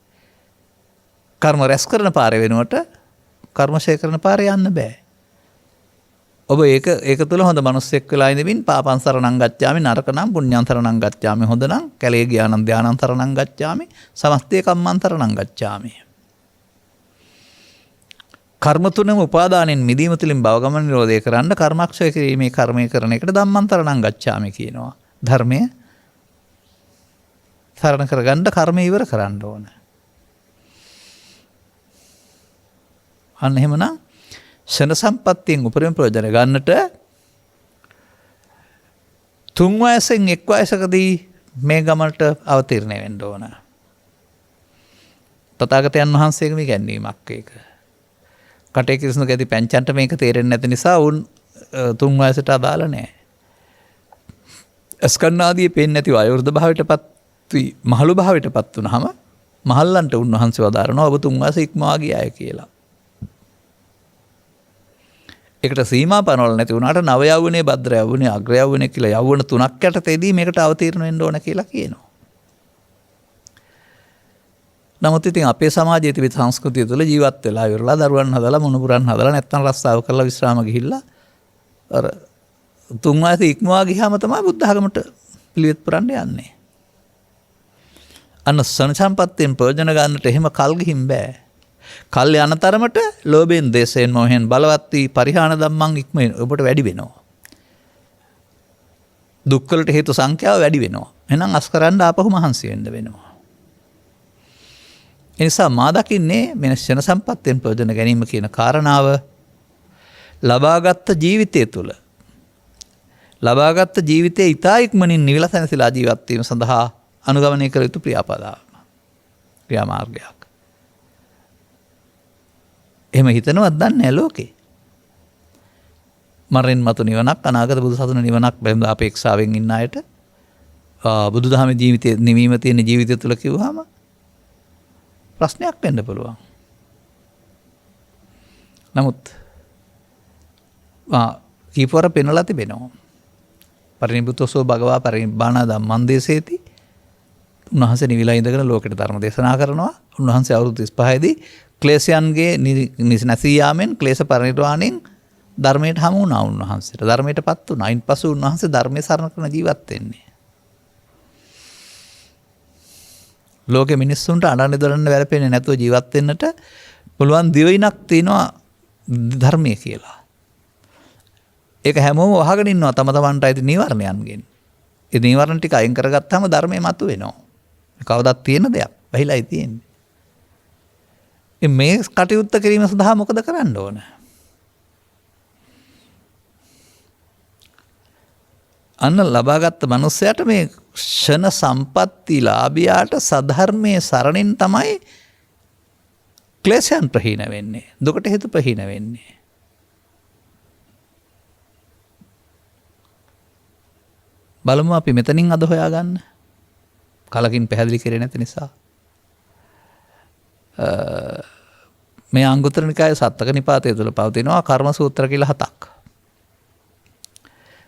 කර්ම රැස් කරන පාරේ වෙනුවට කර්මශය කරන පාරේ යන්න බෑ. ඔබ ඒක තුළ හොඳ මිනිස්සෙක් වෙලා ඉඳමින් පාපං සරණං ගච්ඡාමි නරකනම් පුඤ්ඤං සරණං ගච්ඡාමි හොඳනම් කැලේ ගියානම් ධානං සරණං ගච්ඡාමි සමස්තේ කම්මං සරණං ගච්ඡාමි. කර්ම තුනම උපාදානෙන් මිදීම තුළින් භවගමන නිරෝධය කරන්න කර්මක්ෂය කිරීමේ කර්මය කරන එකට ධම්මන්තරණං ගච්ඡාමි කියනවා. ධර්මය සරණ කරගන්න කර්මය ඉවර කරන්න ඕන. අන්න එහෙමනම් ෂණ සම්පත්තියෙන් උපරිම ප්‍රයෝජන ගන්නට තුන් වයසෙන් එක් වයසකදී මේ ගමනට අවතීර්ණය වෙන්න ඕන. තථාගතයන් වහන්සේගේ මේ ගැන්වීමක් ඒක. කටේ කිරිසුණු ගැති පැංචන්ට මේක තේරෙන්නේ නැති නිසා උන් තුන් වයසට අදාළ නැහැ. ස්කන්නාදී පේන්නේ නැති වයෝවෘද්ධ භාවයටපත් වී මහලු භාවයටපත් වුනහම මහල්ලන්ට උන්වහන්සේ වදාරනවා ඔබ තුන් වයස ඉක්මවා ගියාය කියලා. ඒකට සීමා පනවල නැති වුණාට නව යවුනේ භද්‍ර යවුනේ අග්‍ර යවුනේ කියලා යවුන තුනක් යටතේදී මේකට අවතීර්ණ වෙන්න ඕන කියලා කියනවා. නමුත් ඉතින් අපේ සමාජයේ තිබෙන සංස්කෘතිය තුළ ජීවත් වෙලා ඉවරලා දරුවන් හදලා මොනුපුරන් හදලා නැත්තම් රස්සාව කරලා විශ්‍රාම ගිහිල්ලා අර තුන් වයස ඉක්මවා ගියාම තමයි බුද්ධ ධර්මයට පිළිවෙත් පුරන්න යන්නේ. අන්න ෂණ සම්පත්තියෙන් ප්‍රයෝජන ගන්නට එහෙම කල් ගිහින් බෑ. කල් යන තරමට ලෝභයෙන් දේශයෙන් මොහෙන් බලවත් වී පරිහාන ධම්මං ඉක්මන ඔබට වැඩි වෙනවා. දුක්වලට හේතු සංඛ්‍යාව වැඩි වෙනවා. එහෙනම් අස්කරන්න ආපහු මහන්සි වෙන්න වෙනවා. එනිසා මා දකින්නේ මේ ෂණ සම්පත්තියෙන් ප්‍රයෝජන ගැනීම කියන කාරණාව ලබාගත් ජීවිතය තුළ ලබාගත් ජීවිතයේ ඉතා ඉක්මනින් නිවිලා සැනසීලා ජීවත් වීම සඳහා අනුගමනය කළ යුතු ක්‍රියාමාර්ගයක්. එහෙම හිතනවත් දන්නේ නැහැ ලෝකේ. මරණින් මතු නිවනක් අනාගත බුදුසසුන නිවනක් බැඳ අපේක්ෂාවෙන් ඉන්න අයට බුදුදහමේ ජීවිතයේ නිවීම තියෙන ජීවිතය තුළ කිව්වහම ප්‍රශ්නයක් වෙන්න පුළුවන්. නමුත් කීපවර පෙන්වලා තිබෙනවා. පරිනිබ්බුතෝසෝ භගවා පරිනිබ්බාන ධම්මං දේශේති. උන්වහන්සේ නිවිලා ඉඳගෙන ලෝකෙට ධර්ම දේශනා කරනවා. උන්වහන්සේ අවුරුදු 35 දී ක්ලේශයන්ගේ නැසී යාමෙන් ක්ලේශ පරිනිර්වාණයෙන් ධර්මයට හමු වුණා උන්වහන්සේට. ධර්මයටපත් වුණා. ඊන්පසු උන්වහන්සේ ධර්මයේ සරණ කරන ජීවත් වෙන්නේ. ලෝකෙ මිනිස්සුන්ට අඬන්න දොරන්න වැළපෙන්නේ නැතුව ජීවත් වෙන්නට පුළුවන් දිවයිනක් තියෙනවා ධර්මය කියලා. ඒක හැමෝම වහගෙන ඉන්නවා තම තමන්ට අයිති නීවරණයන්ගෙන්. ඒ නීවරණ ටික අයින් කරගත්තාම ධර්මය මතුවෙනවා. කවදාවත් තියෙන දෙයක්. බහිලායි තියෙන්නේ. මේ කටයුත්ත කිරීම සඳහා මොකද කරන්න ඕන? අන්න ලබාගත් මනුස්සයාට මේ ෂණ සම්පatti ලාභියාට සධර්මයේ සරණින් තමයි ක්ලේශයන් ප්‍රහීන වෙන්නේ. දුකට හේතු ප්‍රහීන වෙන්නේ. බලමු අපි මෙතනින් අද හොයාගන්න. කලකින් පැහැදිලි කරේ නැති නිසා. මේ අංගුත්තර නිකායේ සත්තක නිපාතය තුළ පවතිනවා කර්ම සූත්‍ර කියලා 7ක්.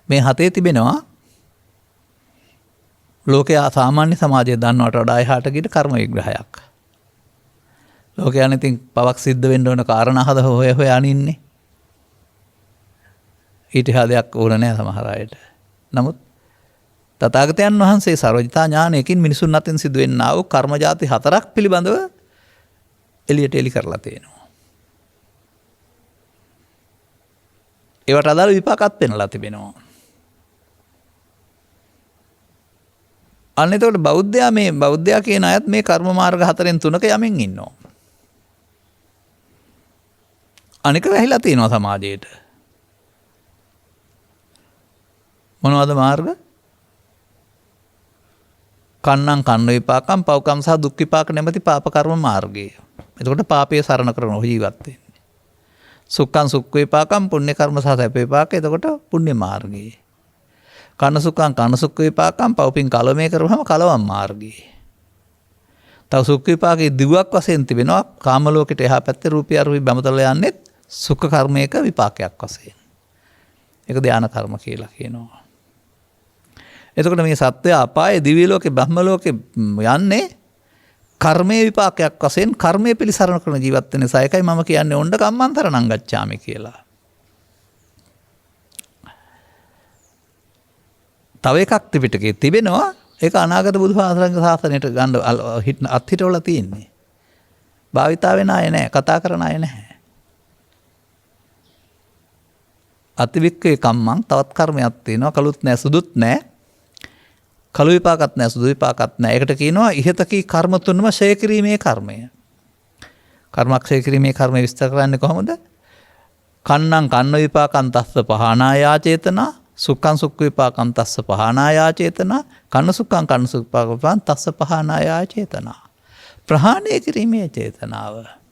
මේ 7 තිබෙනවා ලෝකයා සාමාන්‍ය සමාජයේ දන්නවට වඩා එහාට ගිහින් කර්ම විග්‍රහයක්. ලෝකයන් ඉතින් පවක් සිද්ධ වෙන්න ඕන කාරණා හද හොය අනින්නේ. ඊට හදයක් ඕන නැහැ සමහර අයට. නමුත් තථාගතයන් වහන්සේ සර්වඥතා ඥානයකින් මිනිසුන් අතරින් සිදුවෙන්නා වූ කර්ම જાති 4ක් පිළිබඳව එළියට එලි කරලා තියෙනවා. ඒවට අදාළ විපාකත් පෙන්වලා තිබෙනවා. අන්න එතකොට බෞද්ධයා කියන අයත් මේ කර්ම මාර්ග 4න් 3ක යමින් ඉන්නවා. අනික වැහිලා තියෙනවා සමාජයට. මොනවද මාර්ග? කන්නම් කන්න විපාකම් පව්කම් සහ දුක් විපාක නැමැති පාප කර්ම මාර්ගය. එතකොට පාපයේ සරණ කරන ජීවත් වෙන්නේ. සුඛං සුඛ විපාකම් පුණ්‍ය කර්ම සහ සැප විපාක. එතකොට පුණ්‍ය මාර්ගය. කන සුඛං කන සුඛ විපාකම් පව්පින් කලමේ කරවම කලවම් මාර්ගය. තව සුඛ විපාකයේ දිගුවක් වශයෙන් තිබෙනවා කාම ලෝකෙට එහා පැත්තේ රූපී අරූපී බඹතල යන්නේ සුඛ කර්මයක විපාකයක් වශයෙන්. ඒක ධානා කර්ම කියලා කියනවා. එතකොට මේ සත්වය අපායේ දිව්‍ය ලෝකේ බ්‍රහ්ම ලෝකේ යන්නේ කර්මයේ විපාකයක් වශයෙන් කර්මයේ පිළිසරණ කරන ජීවත් වෙන නිසා එකයි මම කියන්නේ ඔන්න කම්මන්තරණං ගච්ඡාමි කියලා. තව එකක් ත්‍රිපිටකයේ තිබෙනවා ඒක අනාගත බුදුහාමරගේ ශාසනයට ගන්න අත්හිටවල තියෙන්නේ. භාවිතා වෙන අය නැහැ, කතා කරන අය නැහැ. අතිවික්කේ කම්මං තවත් කර්මයක් තියෙනවා. කළුත් නැහැ සුදුත් නැහැ. කළු විපාකත් නැහැ සුදු විපාකත් නැහැ. ඒකට කියනවා ඉහතකී කර්ම තුනම ඡය කිරීමේ කර්මය. කර්මක් ඡය කිරීමේ කර්මය විස්තර කරන්නේ කොහොමද? කන්නං කන්න විපාකං තස්ස පහනායා චේතනා සුඛං සුඛ විපාකං තස්ස පහනායා චේතනා කන්න සුඛං කන්න සුඛ විපාකං තස්ස පහනායා චේතනා. ප්‍රහාණය කිරීමේ චේතනාව.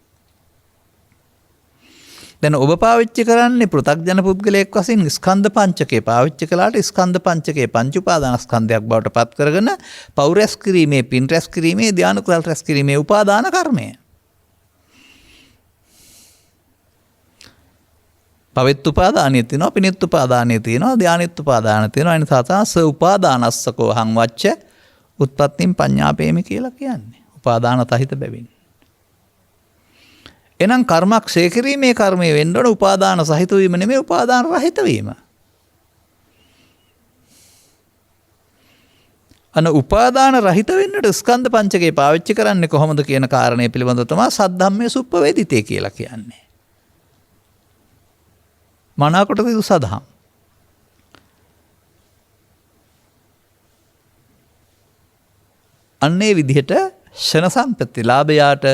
දැන් ඔබ පාවිච්චි කරන්නේ පෘථග්ජන පුද්ගලයෙක් වශයෙන් ස්කන්ධ පංචකේ පාවිච්චි කළාට ස්කන්ධ පංචකේ පංච උපාදානස්කන්ධයක් බවට පත් කරගෙන පව් රැස් කිරීමේ පින් රැස් කිරීමේ ධානය කුසල රැස් කිරීමේ උපාදාන කර්මය. පවෙත් උපාදානිය තියෙනවා පිනෙත් උපාදානිය තියෙනවා ධානෙත් උපාදාන තියෙනවා. ඒ නිසා තමයි ස උපාදානස්සකෝ හං වච්ච උත්පත්තිම් පඤ්ඤාපේමි කියලා කියන්නේ. උපාදාන තහිත බැවින්. එනම් කර්මක් ක්ෂය කිරීමේ කර්මය වෙන්න ඕන උපාදාන සහිත වීම නෙමෙයි උපාදාන රහිත වීම. උපාදාන රහිත වෙන්නට ස්කන්ධ පංචකේ පාවිච්චි කරන්නේ කොහොමද කියන කාරණය පිළිබඳව තමයි සද්ධම්මේ සුප්පවේදිතේ කියලා කියන්නේ. මනාකොට සිදු සදහම්. අන්නේ විදිහට ෂණ සම්පත්ති ලාභයාට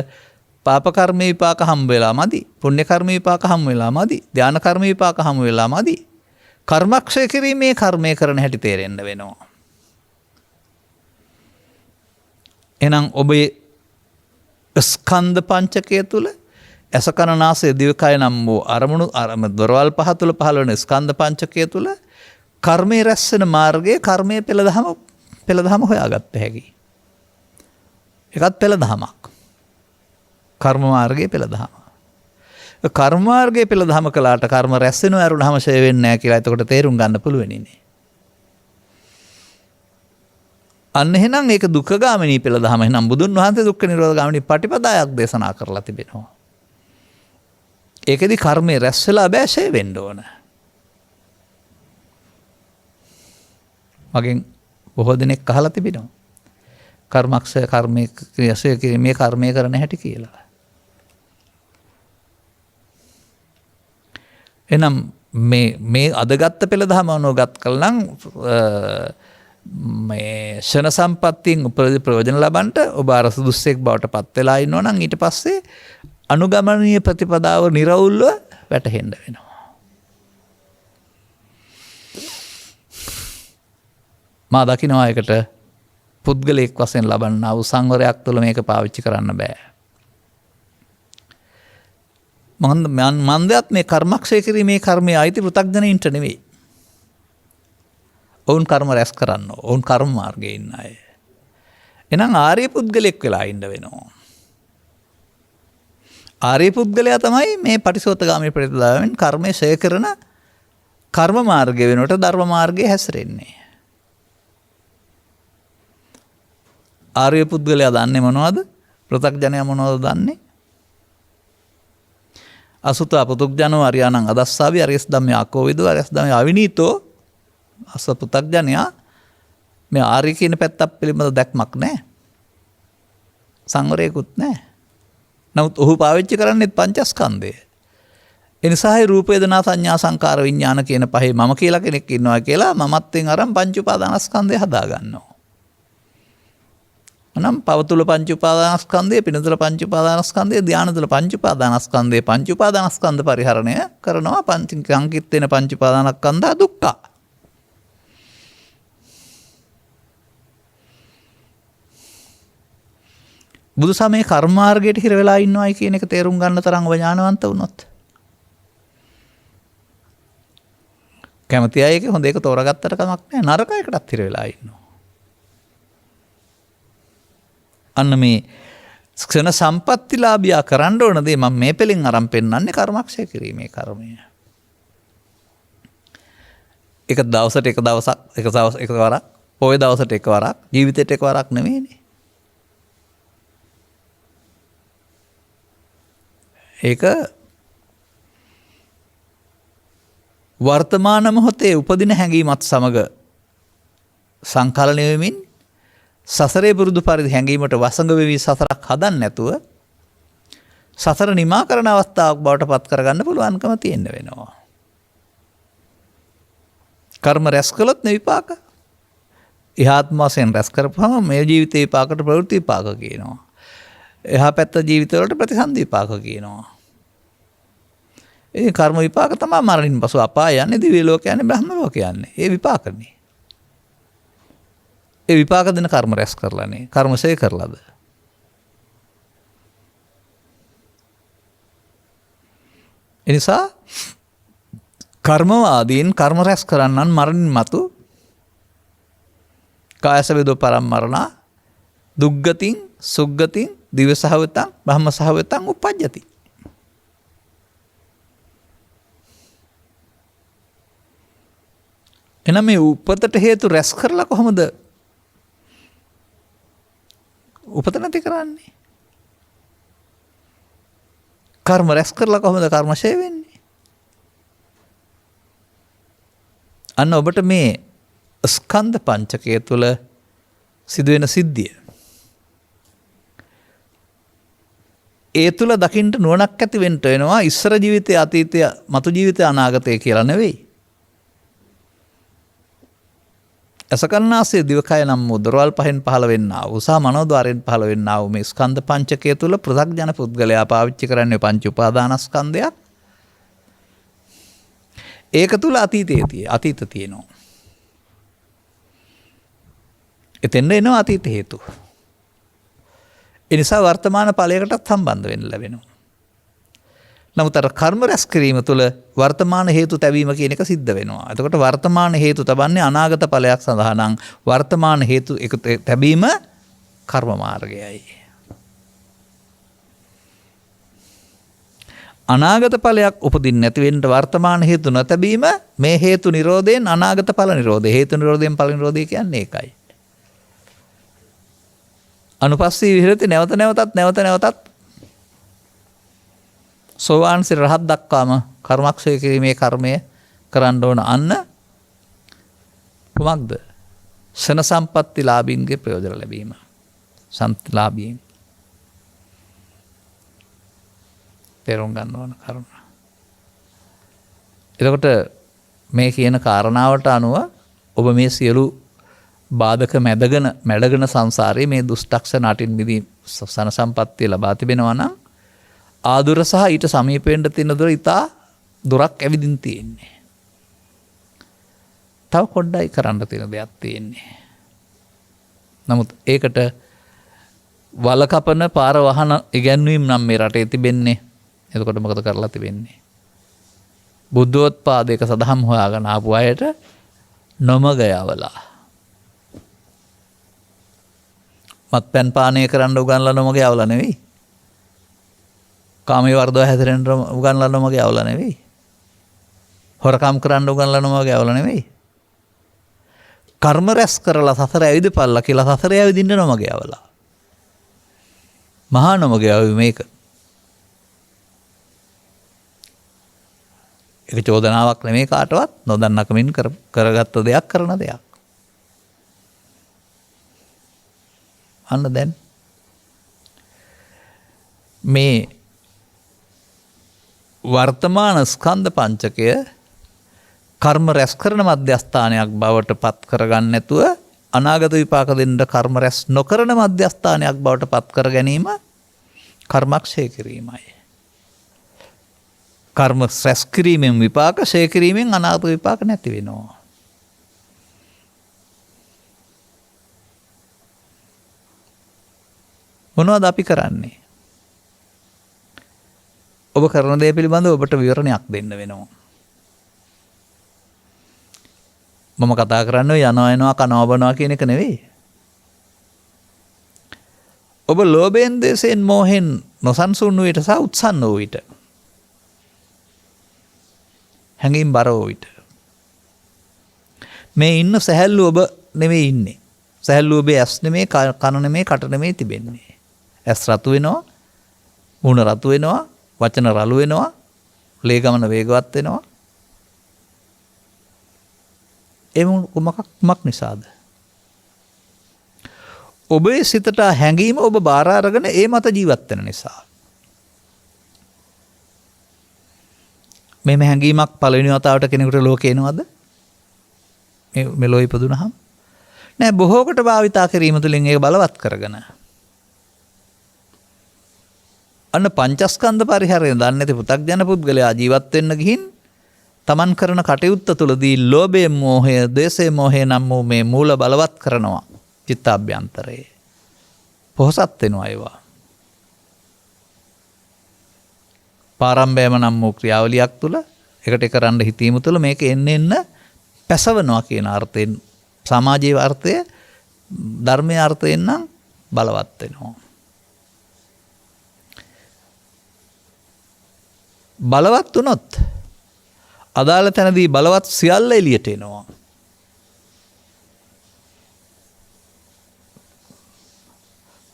පාප කර්ම විපාක හම් වෙලා මදි. පුණ්‍ය කර්ම විපාක හම් වෙලා මදි. ධාන කර්ම විපාක හම් වෙලා මදි. කර්මක්ෂය කිරීමේ කර්මය කරන හැටි තේරෙන්න වෙනවා. එහෙනම් ඔබේ ස්කන්ධ පංචකය තුල ඇස කන නාසය දිවකය නම් වූ අරමුණු දොරවල් පහ තුල පහළ වෙන ස්කන්ධ පංචකය තුල කර්මයේ රැස් වෙන මාර්ගයේ කර්මයේ පෙළදහම හොයාගත්ත හැකි. ඒකත් පෙළදහමක්. කර්ම මාර්ගයේ පෙළදහම. කර්ම මාර්ගයේ පෙළදහම කළාට කර්ම රැස් වෙනව ඇරුණාම ෂය වෙන්නේ නැහැ කියලා එතකොට තේරුම් ගන්න පුළුවන් ඉන්නේ. අන්න එහෙනම් ඒක දුක්ඛගාමිනී පෙළදහම. එහෙනම් බුදුන් වහන්සේ දුක්ඛ නිරෝධ ගාමිනී පටිපදායක් දේශනා කරලා තිබෙනවා. ඒකෙදි කර්මයේ රැස් වෙලා බෑ ෂය වෙන්න ඕන. මගෙන් බොහෝ දෙනෙක් අහලා තිබෙනවා. කර්මක්ෂය කර්මයේ ක්‍රියාසය කිරීමේ කර්මය කරන හැටි කියලා. එනම් මේ අදගත්ත පෙළදහම අනුගත කළනම් මේ ෂණ සම්පත්තියෙන් උපරිම ප්‍රයෝජන ලබන්නට ඔබ අර සුදුස්සෙක් බවට පත් වෙලා ඉන්නවා නම් ඊට පස්සේ අනුගමනීය ප්‍රතිපදාව නිර්වුල්ව වැටහෙන්න වෙනවා. මා දකින්නවා එකට පුද්ගලයෙක් වශයෙන් ලබන්නා වූ සංවරයක් තුළ මේක පාවිච්චි කරන්න බෑ. මන්දයත් මේ කර්මක්ෂය කිරීමේ කර්මයේ අයිති පෘථග්ජනයින්ට නෙවෙයි. ඔවුන් කර්ම රැස් කරන්න. ඔවුන් කර්ම මාර්ගයේ ඉන්න අය. එහෙනම් ආර්ය පුද්ගලෙක් වෙලා ඉන්න වෙනවා. ආර්ය පුද්ගලයා තමයි මේ පටිසෝතගාමී ප්‍රතිපදාවෙන් කර්මය ඡය කරන කර්ම මාර්ගය වෙනකොට ධර්ම මාර්ගයේ හැසිරෙන්නේ. ආර්ය පුද්ගලයා දන්නේ මොනවද? පෘථග්ජනයා මොනවද දන්නේ? අසුත පුතුග්ජනෝ අරියාණං අදස්සාවි අරියස් ධම්මේ ආකෝවිදෝ අරියස් ධම්මේ අවිනීතෝ අස පුතග්ජනයා මේ ආර්ය කියන පැත්තක් පිළිබඳ දැක්මක් නැහැ. සංවරයකුත් නැහැ. නමුත් ඔහු පාවිච්චි කරන්නේ පංචස්කන්ධය. ඒ නිසායි රූප වේදනා සංඥා සංකාර විඥාන කියන පහේ මම කියලා කෙනෙක් ඉන්නවා කියලා මමත්වෙන් අරන් පංච උපාදානස්කන්ධය හදා ගන්නවා. නම් පව තුල පංච උපාදානස්කන්ධය, පින තුල පංච උපාදානස්කන්ධය, ධාන තුල පංච උපාදානස්කන්ධය, පංච උපාදානස්කන්ධ පරිහරණය කරනවා. පංච සංකිට වෙන පංච උපාදානස්කන්ධ දුක්ඛ. බුදු සමයේ කර්මාර්ගයට හිර වෙලා ඉන්නවයි කියන එක තේරුම් ගන්න තරම් ඥානවන්ත වුණොත් කැමති අය එක හොඳ එක තෝරාගත්තට කමක් නැහැ. නරක එකටත් හිර වෙලා ඉන්නවා. අන්න මේ ක්ෂණ සම්පත්තිලාභියා කරන්න ඕන දේ මම මේ පෙලින් අරන් පෙන්නන්නේ කර්මක්ෂය කිරීමේ කර්මය. එක දවසට එක වරක්, පොය දවසට එක වරක්, ජීවිතේට එක වරක් නෙමෙයිනේ. ඒක වර්තමාන මොහොතේ උපදින හැඟීමත් සමග සංකලනය වෙමින් සසරේ පුරුදු පරිදි හැඟීමට වසඟ වෙවි සසරක් හදන්න නැතුව සසර නිමා කරන අවස්ථාවක් බවට පත් කරගන්න පුළුවන්කම තියෙන්න වෙනවා. කර්ම රැස් කළොත් නේ විපාක. ඉහාත්ම වශයෙන් රැස් කරපුවම මේ ජීවිතේ විපාකට ප්‍රවෘත්ති විපාක කියනවා. එහා පැත්ත ජීවිතවලට ප්‍රතිසන්දි විපාක කියනවා. ඒ කර්ම විපාක තමයි මරණින් පසු අපාය යන්නේ, දිව්‍ය ලෝක යන්නේ, බ්‍රහ්ම ලෝක යන්නේ. ඒ විපාකනේ. ඒ විපාක දෙන කර්ම රැස් කරලානේ. කර්මසේ කරලාද? එනිසා කර්මවාදීන් කර්ම රැස් කරන්නන් මරණින් මතු කායසවේදෝ පරම්මරණ දුග්ගතින් සුග්ගතින් දිව්‍ය සහවතං බ්‍රහ්ම සහවතං උපජ්ජති. එනම් මේ උපතට හේතු රැස් කරලා කොහොමද උපත නැති කරන්නේ? කර්ම රැස් කරලා කොහොමද කර්ම ෂය වෙන්නේ? අන්න ඔබට මේ ස්කන්ධ පංචකය තුළ සිදුවෙන සිද්ධිය. ඒ තුළ දකින්ට නුවණක් ඇති වෙන්න වෙනවා. ඉස්සර ජීවිතය, අතීතය, මතු ජීවිතය, අනාගතය කියලා නෙවෙයි. අසකන්නාසය දිවකය නම් වූ දොරවල් පහෙන් පහළ වෙන්නා වූ සහ මනෝද්වාරයෙන් පහළ වෙන්නා වූ මේ ස්කන්ධ පංචකය තුළ පෘථග්ජන පුද්ගලයා පාවිච්චි කරන්නේ පංච උපාදානස්කන්ධයක්. ඒක තුළ අතීත තියෙනවා. එතෙන්ද එනවා අතීත හේතු. එනිසා වර්තමාන ඵලයකටත් සම්බන්ධ වෙන්න ලැබෙනවා. නමුත් අර කර්ම රැස් කිරීම තුළ වර්තමාන හේතු තැබීම කියන එක සිද්ධ වෙනවා. එතකොට වර්තමාන හේතු තබන්නේ අනාගත ඵලයක් සඳහා නම් වර්තමාන හේතු තැබීම කර්ම මාර්ගයයි. අනාගත ඵලයක් උපදින්න නැති වෙන්න වර්තමාන හේතු නොතැබීම මේ හේතු නිරෝධයෙන් අනාගත ඵල නිරෝධය. හේතු නිරෝධයෙන් ඵල නිරෝධය කියන්නේ ඒකයි. අනුපස්සී විහෙරති නැවත නැවතත් සෝවාන් සිර රහත් දක්වාම කර්මක්ෂය කිරීමේ කර්මය කරන්න ඕන. අන්න කුමක්ද? ශන සම්පatti ලාභීන්ගේ ප්‍රයෝජන ලැබීම. සම්ලාභීන් තේරුම් ගන්න ඕන කර්ම. එතකොට මේ කියන කාරණාවට අනුව ඔබ මේ සියලු බාධක මැඩගෙන සංසාරයේ මේ දුෂ්ටක්ෂ නටින් මිදී සන සම්පත්තිය ලබා තිබෙනවා නම් ආදුර සහ ඊට සමීප වෙන්න තියෙන දුර ඉතා දුරක් ඇවිදින් තියෙන්නේ. තව පොඩ්ඩයි කරන්න තියෙන දෙයක් තියෙන්නේ. නමුත් ඒකට වල කපන පාර වහන ඉගැන්වීම් නම් මේ රටේ තිබෙන්නේ. එතකොට මොකද කරලා තිබෙන්නේ? බුද්ධෝත්පාදයක සදහම් හොයාගෙන ආපු අයට නොමග යවලා මත්පැන් පානය කරන්න උගන්ලා නොමග යවලා නෙවෙයි. කාමයේ වර්ධව හැදෙන්න උගන්ලා නොමග යවලා නෙවෙයි. හොරකම් කරන්න උගන්ලා නොමග යවලා නෙවෙයි. කර්ම රැස් කරලා සසර ඇවිදපල්ලා කියලා සසර ඇවිදින්න නොමග යවලා. මහා නොමග යවි මේක. ඒක චෝදනාවක් නෙමෙයි කාටවත්, නොදන්නකමින් කරගත්ත දෙයක්, කරන දෙයක්. අන්න දැන් මේ වර්තමාන ස්කන්ධ පංචකය කර්ම රැස් කරන මධ්‍යස්ථානයක් බවට පත් කරගන්න නැතුව අනාගත විපාක දෙන්න කර්ම රැස් නොකරන මධ්‍යස්ථානයක් බවට පත් කර ගැනීම කර්මක්ෂය කිරීමයි. කර්ම රැස් කිරීමෙන් විපාක, ක්ෂය කිරීමෙන් අනාගත විපාක නැති වෙනවා. මොනවද අපි කරන්නේ? ඔබ කරන දේ පිළිබඳව ඔබට විවරණයක් දෙන්න වෙනවා. මම කතා කරන්නේ යනවා කනවා බනවා කියන එක නෙවෙයි. ඔබ ලෝභයෙන්, දේශයෙන්, මෝහෙන් නොසන්සුන් වූ විට සහ උත්සන්න වූ විට, හැඟීම් බර වූ විට මේ ඉන්න සැහැල්ලු ඔබ නෙවෙයි ඉන්නේ. සැහැල්ලු ඔබේ ඇස් නෙමේ, කන නෙමේ, කට නෙමේ තිබෙන්නේ. ඇස් රතු වෙනවා, මුණ රතු වෙනවා, වචන රළු වෙනවා, ලේ ගමන වේගවත් වෙනවා. ඒ මොකක් නිසාද? ඔබේ සිතට හැඟීම ඔබ බාර අරගෙන ඒ මත ජීවත් වෙන නිසා. මෙහෙම හැඟීමක් පළවෙනි වතාවට කෙනෙකුට ලෝකේ එනවද? මෙලෝ ඉපදුනහම නෑ බොහෝකට භාවිතා කිරීම තුළින් ඒක බලවත් කරගෙන අන්න පංචස්කන්ධ පරිහරණය දන්නේ නැති පෘථග්ජන පුද්ගලයා ජීවත් වෙන්න ගිහින් තමන් කරන කටයුත්ත තුළදී ලෝභය මෝහය ද්වේෂය මෝහය නම් වූ මේ මූල බලවත් කරනවා චිත්තාභ්‍යන්තරයේ පොහසත් වෙනවා ඒවා පාරම්භයම නම් වූ ක්‍රියාවලියක් තුළ එකට කරන්න හිතීම තුළ මේක එන්න පැසවනවා කියන අර්ථයෙන් සමාජීය අර්ථය ධර්මයේ අර්ථයෙන් නම් බලවත් වෙනවා බලවත් වුණොත් අදාළ තැනදී බලවත් සියල්ල එළියට එනවා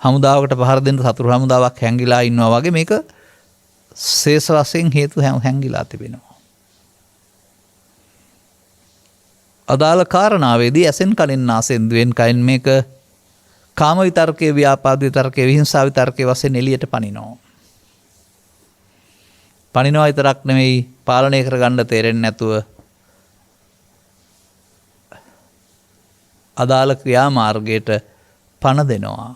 හමුදාවකට පහර දෙන්න සතුරු හමුදාවක් හැංගිලා ඉන්නවා වගේ මේක ශේෂ වශයෙන් හේතු හැංගිලා තිබෙනවා අදාළ කාරණාවේදී ඇසෙන් කනින් නාසයෙන් දිවෙන් කයින් මේක කාම විතර්කයේ ව්‍යාපාද විතර්කයේ විහිංසා විතර්කයේ වශයෙන් එළියට පනිනවා පනිනවා විතරක් නෙමෙයි පාලනය කරගන්න තේරෙන්නේ නැතුව අදාළ ක්‍රියා මාර්ගයට පණ දෙනවා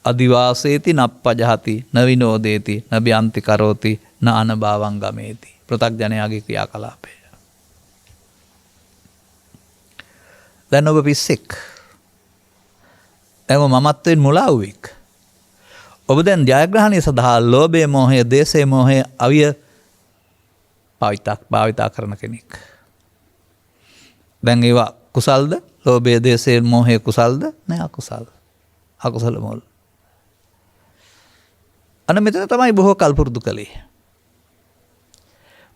අදිවාසේති නප්පජහති නවිනෝදේති නබ්‍යන්ති කරෝති නාන භාවං ගමේති පෘථග්ජනයාගේ ක්‍රියාකලාපය දැන් ඔබ පිස්සෙක් දැන් මමත්වයෙන් මුලා වූෙක් ඔබ දැන් ජයග්‍රහණය සඳහා ලෝභය මෝහය ද්වේෂය මෝහය අවිය භාවිතා කරන කෙනෙක් දැන් ඒවා කුසල්ද ලෝභය ද්වේෂය මෝහය කුසල්ද නෑ අකුසල මුල් අන්න මෙතන තමයි බොහෝ කල් පුරුදු කළේ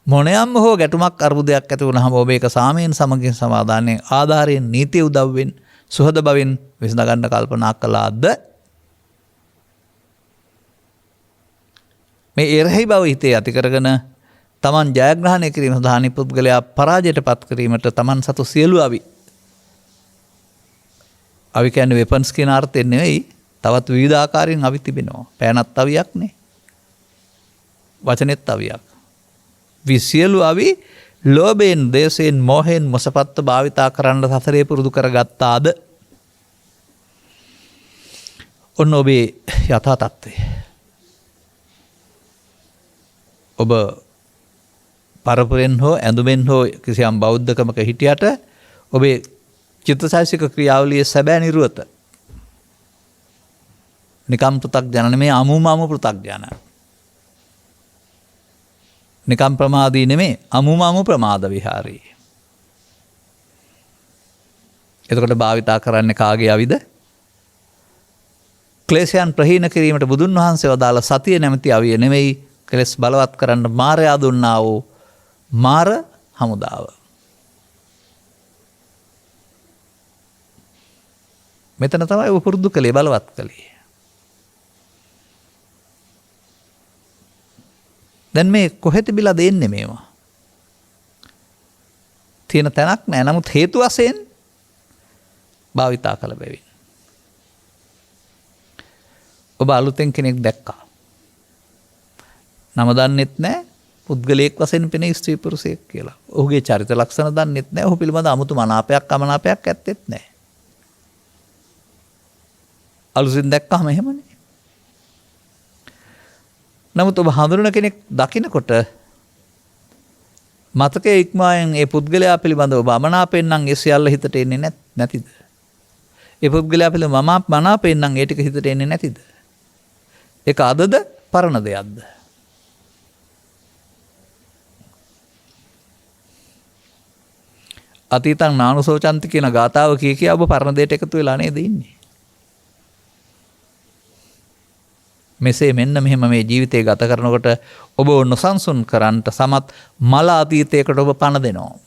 මොනයම් හෝ ගැටුමක් අර්බුදයක් ඇති වුණාම ඔබ ඒක සාමයෙන් සමගින් සමාදානයෙන් ආධාරයෙන් නීතිය උදව්වෙන් සුහද බවින් විසඳ ගන්න කල්පනා කළාද මේ එරෙහි බව හිතේ ඇති කරගෙන තමන් ජයග්‍රහණය කිරීම සඳහා පුද්ගලයා පරාජයට පත් කිරීමට තමන් සතු සියලු අවි කියන්නේ වෙපන්ස් කියන අර්ථයෙන් නෙවෙයි තවත් විවිධ ආකාරයෙන් අවි තිබෙනවා පෑනත් අවියක් නේ වචනෙත් අවියක් විසියලු අවි ලෝභයෙන් ද්වේෂයෙන් මෝහයෙන් මොසපත්ව භාවිතා කරන්න සසරේ පුරුදු කරගත්තාද ඔන්න ඔබේ යථා තත්ත්වය ඔබ පරපුරෙන් හෝ ඇඳුමෙන් හෝ කිසියම් බෞද්ධකමක හිටියට ඔබේ චිත්තචෛතසික ක්‍රියාවලියේ සැබෑ නිරුවත නිකම් පෘථග්ජන නෙමෙයි අමුමම පෘථග්ජන නිකම් ප්‍රමාදී නෙමෙයි අමුමම ප්‍රමාද විහාරී එතකොට භාවිතා කරන්නේ කාගේ අවිද ක්ලේශයන් ප්‍රහීන කිරීමට බුදුන් වහන්සේ වදාළ සතිය නැමැති අවිය නෙමෙයි කෙලස් බලවත් කරන්න මාරයා දුන්නා වූ මාර හමුදාව. මෙතන තමයි ඔබ පුරුදු කළේ බලවත් කළේ. දැන් මේ කොහෙද බිලා දෙන්නේ මේවා? තියෙන තැනක් නෑ. නමුත් හේතු වශයෙන් භාවිතා කළ බැවින්. ඔබ අලුතෙන් කෙනෙක් දැක්කා. නම දන්නෙත් නෑ පුද්ගලයෙක් වශයෙන් පෙනේ ස්ත්‍රී පුරුෂයෙක් කියලා. ඔහුගේ චරිත ලක්ෂණ දන්නෙත් නෑ. ඔහු පිළිබඳ 아무තු මනාපයක් අමනාපයක් ඇත්තෙත් නෑ. අලුතෙන් දැක්කම එහෙමනේ. නමුත් ඔබ හඳුනන කෙනෙක් දකිනකොට මතකයේ ඉක්මයෙන් ඒ පුද්ගලයා පිළිබඳව ඔබ අමනාපෙන් නම් ඒ සියල්ල හිතට එන්නේ නැතිද? ඒ පුද්ගලයා පිළිබඳව මනාපෙන් නම් ඒ ටික හිතට එන්නේ නැතිද? ඒක අදද පරණ දෙයක්ද? අතීතං නානුසෝචන්ති කියන ගාථාව කිය ඔබ පරණ දෙයට එකතු වෙලා නේද ඉන්නේ? මෙසේ මෙන්න මෙහෙම මේ ජීවිතය ගත කරනකොට ඔබ නොසන්සුන් කරන්නට සමත් මල අතීතයකට ඔබ පණ දෙනවා.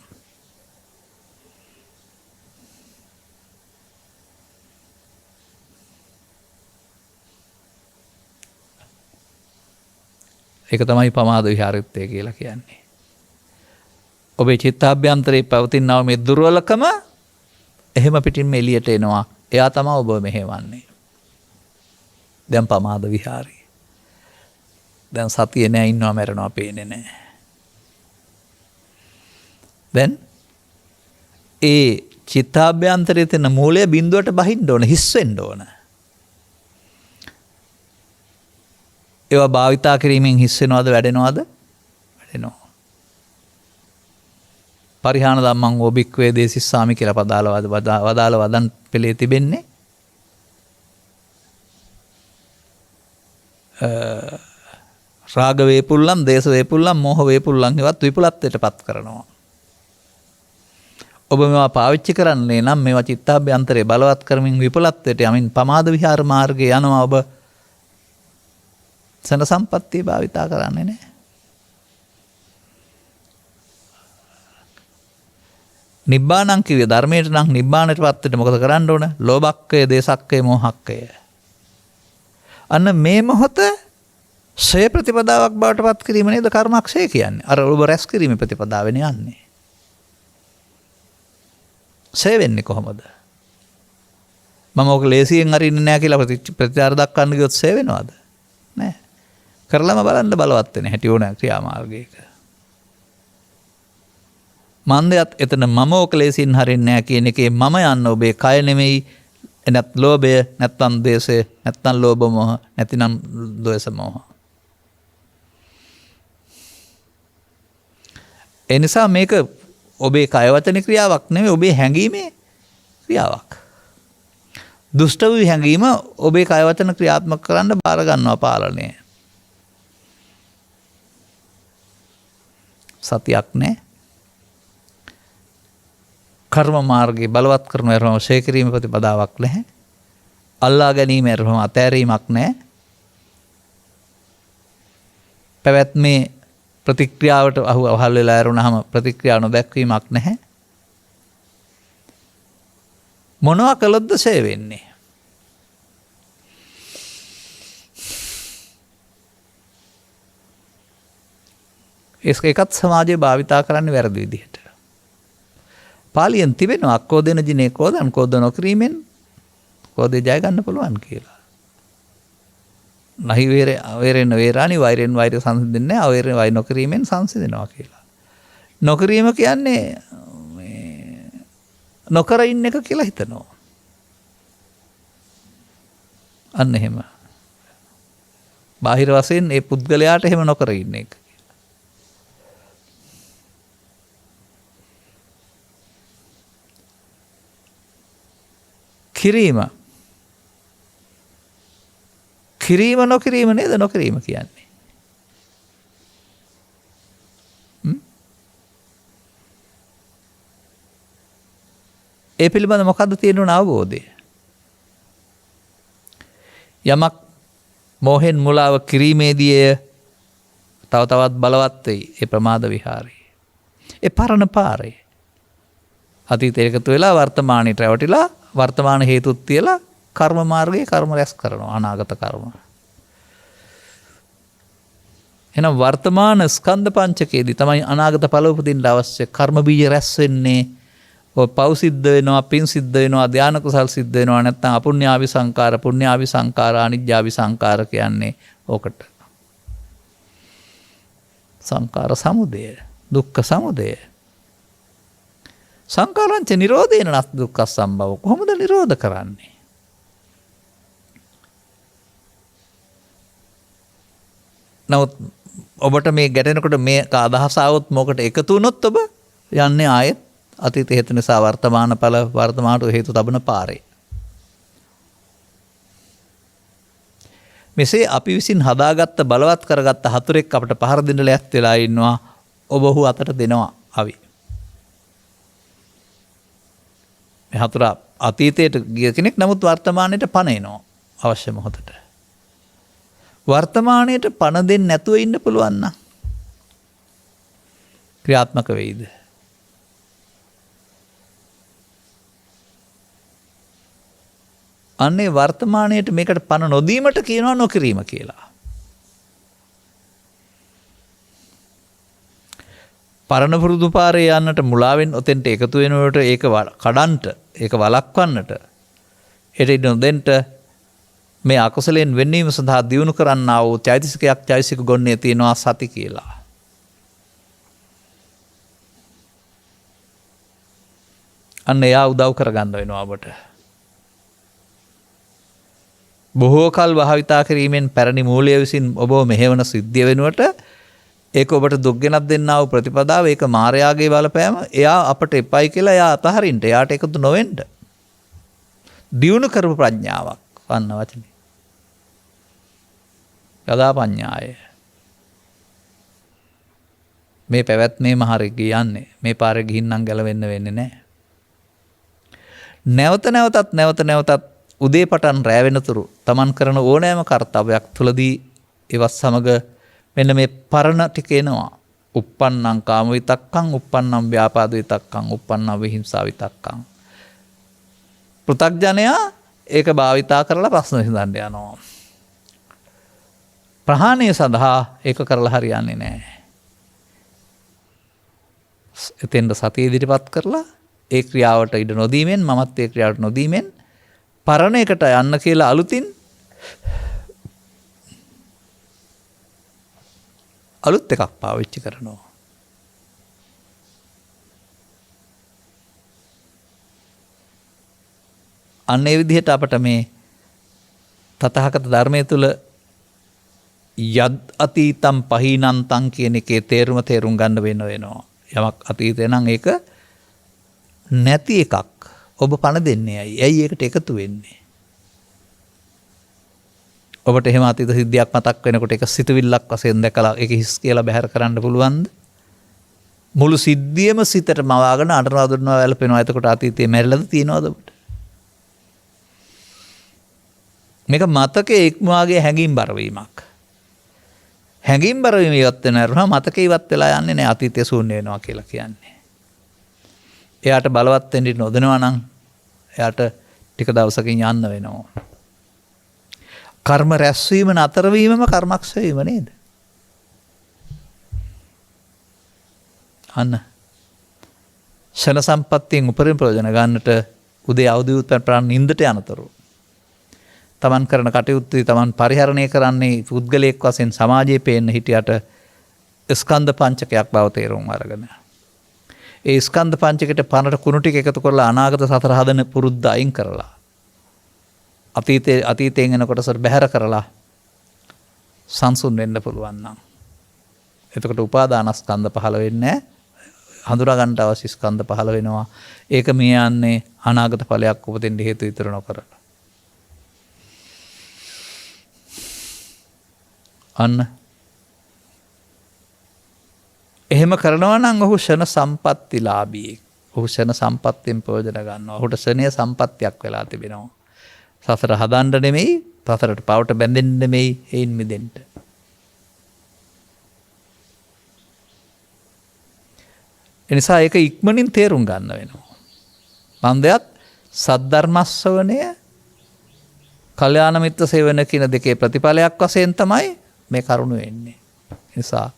ඒක තමයි පමාද විහාරිත්වය කියලා කියන්නේ. ඔබේ චිත්තාභ්‍යන්තරයේ පවතිනව මේ දුර්වලකම එහෙම පිටින්ම එළියට එනවා. එයා තමයි ඔබ මෙහෙවන්නේ. දැන් පමාද විහාරී. දැන් සතිය නෑ ඉන්නවා මැරෙනවා පේන්නේ නෑ. දැන් ඒ චිත්තාභ්‍යන්තරයේ තියෙන මූලය බිඳුවට බහින්න ඕන, හිස් වෙන්න ඕන. ඒවා භාවිතා කිරීමෙන් හිස් වෙනවද, වැඩෙනවද? වැඩෙනවා. පරිහාන ධම්මං ඕබික්වේ දේසිස්සාමි කියලා වදාළ වදන් පෙළේ තිබෙන්නේ රාග වේපුල්ලම්, දේශ වේපුල්ලම්, මෝහ වේපුල්ලම් ඒවත් විපුලත්වයට පත් කරනවා. ඔබ මේවා පාවිච්චි කරන්නේ නම් මේවා චිත්තාභ්‍යන්තරේ බලවත් කරමින් විපුලත්වයට යමින් පමාද විහාර මාර්ගයේ යනවා. ඔබ සන සම්පත්තිය භාවිතා කරන්නේ නැහැ. නිබ්බාණං කිව්වේ ධර්මයට නම් නිබ්බාණයට පත්වෙන්න මොකද කරන්න ඕන? ලෝභක්කය, දේශක්කය, මෝහක්කය. අන්න මේ මොහොත ශය ප්‍රතිපදාවක් බවට පත් කිරීම නේද කර්මක්ෂය කියන්නේ. අර ඔබ රැස් කිරීමේ ප්‍රතිපදාවෙන් යන්නේ. ශය වෙන්නේ කොහොමද? මම ඔක ලේසියෙන් අරින්නේ නැහැ කියලා ප්‍රතිචාර දක්වන්න ගියොත් ශය වෙනවද? නැහැ. කරලම බලන්න බලවත් වෙන හැටි ඕන ක්‍රියාමාර්ගයක. මන්දයත් එතන මම ඕක ලේසියෙන් හරින්නේ නැහැ කියන එකේ මම යන්න ඔබේ කය නෙමෙයි. එනත් ලෝභය, නැත්නම් දේශය, නැත්නම් ලෝභ මොහ, නැතිනම් ද්වේෂ මොහ. ඒ නිසා මේක ඔබේ කය වචන ක්‍රියාවක් නෙමෙයි, ඔබේ හැඟීමේ ක්‍රියාවක්. දුෂ්ට වූ හැඟීම ඔබේ කය වචන ක්‍රියාත්මක කරන්න බාර ගන්නවා පාලනය. සතියක් නැහැ. කර්ම මාර්ගයේ බලවත් කරන ඇරම ශේ කිරීම ප්‍රතිපදාවක් නැහැ. අල්ලා ගැනීම ඇරම අතෑරීමක් නැහැ. පැවැත්මේ ප්‍රතික්‍රියාවට අවහල් වෙලා ඇරුණාම ප්‍රතික්‍රියාව නොදැක්වීමක් නැහැ. මොනවා කළොත්ද ශේ වෙන්නේ? ඒකත් සමාජයේ භාවිතා කරන්නේ වැරදි විදිහට. පාලියෙන් තිබෙනවා අක්කෝදෙන ජිනේ කෝදන් කෝද නොකිරීමෙන් කෝදේ ජය ගන්න පුළුවන් කියලා. නහි වේරෙන් වේරානි වෛරෙන් වෛර සංසිඳෙන්නේ නැහැ, අවේරෙන් වෛර නොකිරීමෙන් සංසිඳෙනවා කියලා. නොකිරීම කියන්නේ නොකර ඉන්න එක කියලා හිතනවා. අන්න එහෙම. බාහිර වශයෙන් ඒ පුද්ගලයාට එහෙම නොකර ඉන්න එක. කිරීම නොකිරීම නේද නොකිරීම කියන්නේ. ඒ පිළිබඳ මොකද්ද තියෙන අවබෝධය? යමක් මෝහෙන් මුලාව කිරීමේදී තව තවත් බලවත් වෙයි. ඒ ප්‍රමාද විහාරය. ඒ පරණ පාරේ. අතීතයට එකතු වෙලා වර්තමානයට රැවටිලා වර්තමාන හේතුත් තියලා කර්ම මාර්ගයේ කර්ම රැස් කරනවා, අනාගත කර්ම. එහෙනම් වර්තමාන ස්කන්ධ පංචකයේදී තමයි අනාගත ඵල උපදින්න අවශ්‍ය කර්ම බීජ රැස් වෙන්නේ. ඔය පව් සිද්ධ වෙනවා, පින් සිද්ධ වෙනවා, ධාන කුසල් සිද්ධ වෙනවා, නැත්නම් අපුඤ්ඤාවි සංකාර, පුඤ්ඤාවි සංකාර, අනිජ්ජාවි සංකාර කියන්නේ ඕකට. සංකාර සමුදය, දුක්ඛ සමුදය. සංකාරංච නිරෝධේන නස් දුක්ඛ සම්භව. කොහොමද නිරෝධ කරන්නේ? නමුත් ඔබට මේ ගැටෙනකොට මේ අදහස આવොත් මොකට එකතු වුණොත් ඔබ යන්නේ ආයෙත් අතීත හේතු නිසා වර්තමාන ඵල වර්තමානට හේතු තබන පාරේ. මෙසේ අපි විසින් හදාගත්ත බලවත් කරගත්ත හතුරෙක් අපට පහර දෙන්න ලෑස්ති වෙලා ඉන්නවා. ඔබ ඔහු අතට දෙනවා අවි. හතුර අතීතයට ගිය කෙනෙක්, නමුත් වර්තමානයට පණ එනවා අවශ්‍ය මොහොතට. වර්තමානයට පණ දෙන්නේ නැතුව ඉන්න පුළුවන් නම් ක්‍රියාත්මක වෙයිද? අන්නේ වර්තමානයට මේකට පණ නොදීමට කියනවා නොකිරීම කියලා. පරණ පුරුදු පාරේ යන්නට මුලාවෙන් ඔතෙන්ට එකතු වෙනකොට ඒක කඩන්ට, ඒක වළක්වන්නට, ඒට නොදෙන්ට මේ අකුසලයෙන් වෙන්වීම සඳහා දියුණු කරන්නා වූ චෛතසික ගොන්නේ තියෙනවා සති කියලා. අන්න එයා උදව් කරගන්න වෙනවා ඔබට. බොහෝ කල් භාවිතා කිරීමෙන් පැරණි මූලය විසින් ඔබ මෙහෙවන සිද්ධිය වෙනුවට ඒක ඔබට දුක් ගෙනත් දෙන්නා වූ ප්‍රතිපදාව ඒක මායාවේ බලපෑම එයා අපට එපයි කියලා එයා අතහරින්න එයාට එකතු නොවෙන්න දියුණු කරපු ප්‍රඥාවක් වන්න වචනේ යදා පඤ්ඤාය මේ පැවැත්මේ මහරි කියන්නේ මේ පාරේ ගිහින් නම් ගැලවෙන්න වෙන්නේ නැහැ. නැවත නැවතත් උදේ පටන් රැ වෙනතුරු තමන් කරන ඕනෑම කර්තව්‍යයක් තුලදී ඒවත් සමග මෙන්න මේ පරණ ටික එනවා. uppannam kama vitakkam uppannam vyapada vitakkam uppannam vihimsa vitakkam. පෘථග්ජනයා ඒක භාවිතා කරලා ප්‍රශ්න විසඳන්න යනවා. ප්‍රහාණය සඳහා ඒක කරලා හරියන්නේ නැහැ. එතෙන්ද සතිය ඉදිරිපත් කරලා ඒ ක්‍රියාවට ඉඩ නොදීමෙන් මමත් ඒ ක්‍රියාවට නොදීමෙන් පරණ එකට යන්න කියලා අලුතින් අලුත් එකක් පාවිච්චි කරනවා. අන්න ඒ විදිහට අපට මේ තථාගත ධර්මයේ තුල යද් අතීතම් පහීනන්තං කියන එකේ තේරුම් ගන්න වෙනවා. යමක් අතීතේ නම් ඒක නැති එකක්. ඔබ පණ දෙන්නේ ඇයි ඒකට එකතු වෙන්නේ? ඔබට එහෙම අතීත සිද්ධියක් මතක් වෙනකොට ඒක සිතුවිල්ලක් වශයෙන් දැකලා ඒක හිස් කියලා බැහැර කරන්න පුළුවන්ද? මුළු සිද්ධියම සිතට මවාගෙන අඬනවා දුන්නවා වැළපෙනවා. එතකොට අතීතයේ මැරිලාද තියනවද ඔබට? මේක මතකයේ ඉක්මවාගේ හැඟීම් බර වීමක්. හැඟීම් බර වීම ඉවත් වෙනවා මතකේ ඉවත් වෙලා යන්නේ නැහැ. අතීතය ශූන්‍ය වෙනවා කියලා කියන්නේ. එයාට බලවත් වෙන්න නොදෙනවා නම් එයාට ටික දවසකින් යන්න වෙනවා. කර්ම රැස්වීම නතර වීමම කර්මක්ෂය වීම නේද? අන්න ශන සම්පත්තියෙන් උපරිම ප්‍රයෝජන ගන්නට උදේ අවදි උත්පන්න නින්දට යනතරු තමන් කරන කටයුතු තමන් පරිහරණය කරන්නේ පුද්ගලයෙක් වශයෙන් සමාජයේ පේන්න හිටියට ස්කන්ධ පංචකයක් බව තේරුම් අරගෙන ඒ ස්කන්ධ පංචකයට පනට කුණු ටික එකතු කරලා අනාගත සතර හදන පුරුද්ද අයින් කරලා අතීතයෙන් එන කොටසට බැහැර කරලා සංසුන් වෙන්න පුළුවන් නම් එතකොට උපාදානස්කන්ධ පහළ වෙන්නේ හඳුනා ගන්නට අවශ්‍ය ස්කන්ධ පහළ වෙනවා. ඒක මේ යන්නේ අනාගත ඵලයක් උපදින්න හේතු ඉතුරු නොකර. අන්න එහෙම කරනවා නම් ඔහු ෂණ සම්පත්තිලාභී. ඔහු ෂණ සම්පත්තියෙන් ප්‍රයෝජන ගන්නවා. ඔහුට ෂණීය සම්පත්තියක් වෙලා තිබෙනවා. සසර හදන්න නෙමෙයි, සසරට පවට බැඳෙන්න නෙමෙයි, ඒන් මිදෙන්න. එනිසා ඒක ඉක්මනින් තේරුම් ගන්න වෙනවා. මන්දයත් සද්ධර්මස්සවණය කල්යාණ මිත්‍ර සේවන කියන දෙකේ ප්‍රතිඵලයක් වශයෙන් තමයි මේ කරුණ වෙන්නේ. නිසා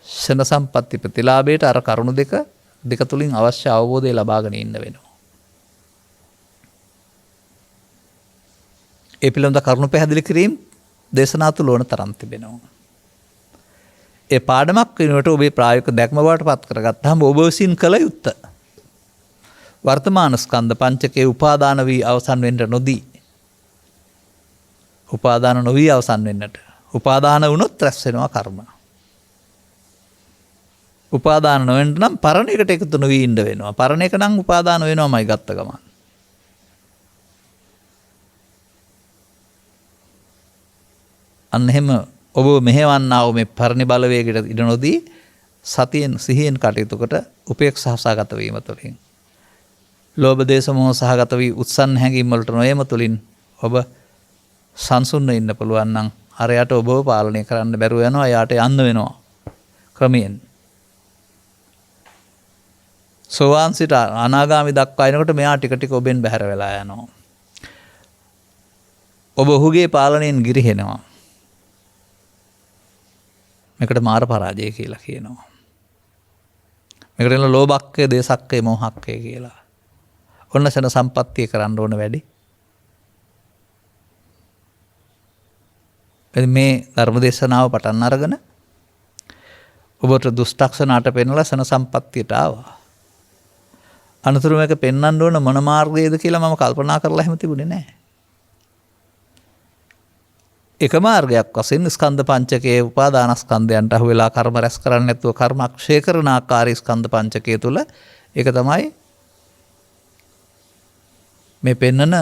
ෂණ සම්පatti ප්‍රතිලාභයට අර කරුණු දෙක තුලින් අවශ්‍ය අවබෝධය ලබාගෙන ඉන්න වෙනවා. ඒ පිළිබඳ කරුණු පැහැදිලි කිරීම දේශනා තුල ඕන තරම් තිබෙනවා. ඒ පාඩමක් වෙනුවට ඔබේ ප්‍රායෝගික දැක්ම බවට පත් කරගත්තාම ඔබ විසින් කළ යුත්තේ වර්තමාන ස්කන්ධ පංචකේ උපාදාන වී අවසන් වෙන්න නොදී උපාදාන නොවී අවසන් වෙන්නට උපාදාන වුණොත් රැස් වෙනවා කර්ම. උපාදාන නොවෙන්න නම් පරණ එකට එකතු නොවී ඉන්න වෙනවා. පරණ එක නම් උපාදාන වෙනවමයි ගත්ත ගමන්. අන්න එහෙම ඔබ මෙහෙවන්නා වූ මේ පරණ බලවේගයට ඉඩ නොදී සතියෙන් සිහියෙන් කටයුතු කොට උපේක්ෂාසගත වීම තුළින් ලෝභ දේශ මොහ සහගත වී උත්සන්න හැඟීම් වලට නොයම තුළින් ඔබ සංසුන්ව ඉන්න පුළුවන් නම් අරයට ඔබව පාලනය කරන්න බැරුව යනවා. යාට යන්න වෙනවා ක්‍රමයෙන්. සෝවාන් සිට අනාගාමි දක්වා එනකොට මෙයා ටික ටික ඔබෙන් බැහැර වෙලා යනවා. ඔබ ඔහුගේ පාලනයෙන් ගිරිහෙනවා. මේකට මාර පරාජය කියලා කියනවා. මේකට එන ලෝභක්කය, දේශක්කය, මොහක්කය කියලා. ඔන්න ෂණ සම්පත්තිය කරන්න ඕන වැඩි. මේ ධර්ම දේශනාව පටන් අරගෙන ඔබට දුෂ්ටක්ෂණාට පෙන්වලා සන සම්පත්තියට ආවා. අනතුරු මේක පෙන්වන්න ඕන මොන මාර්ගයේද කියලා මම කල්පනා කරලා එහෙම තිබුණේ නැහැ. එක මාර්ගයක් වශයෙන් ස්කන්ධ පංචකයේ උපාදානස්කන්ධයන්ට අහු වෙලා කර්ම රැස් කරන්නේ නැතුව කර්ම අක්ෂය කරන ආකාරී ස්කන්ධ පංචකය තුල ඒක තමයි මේ පෙන්නන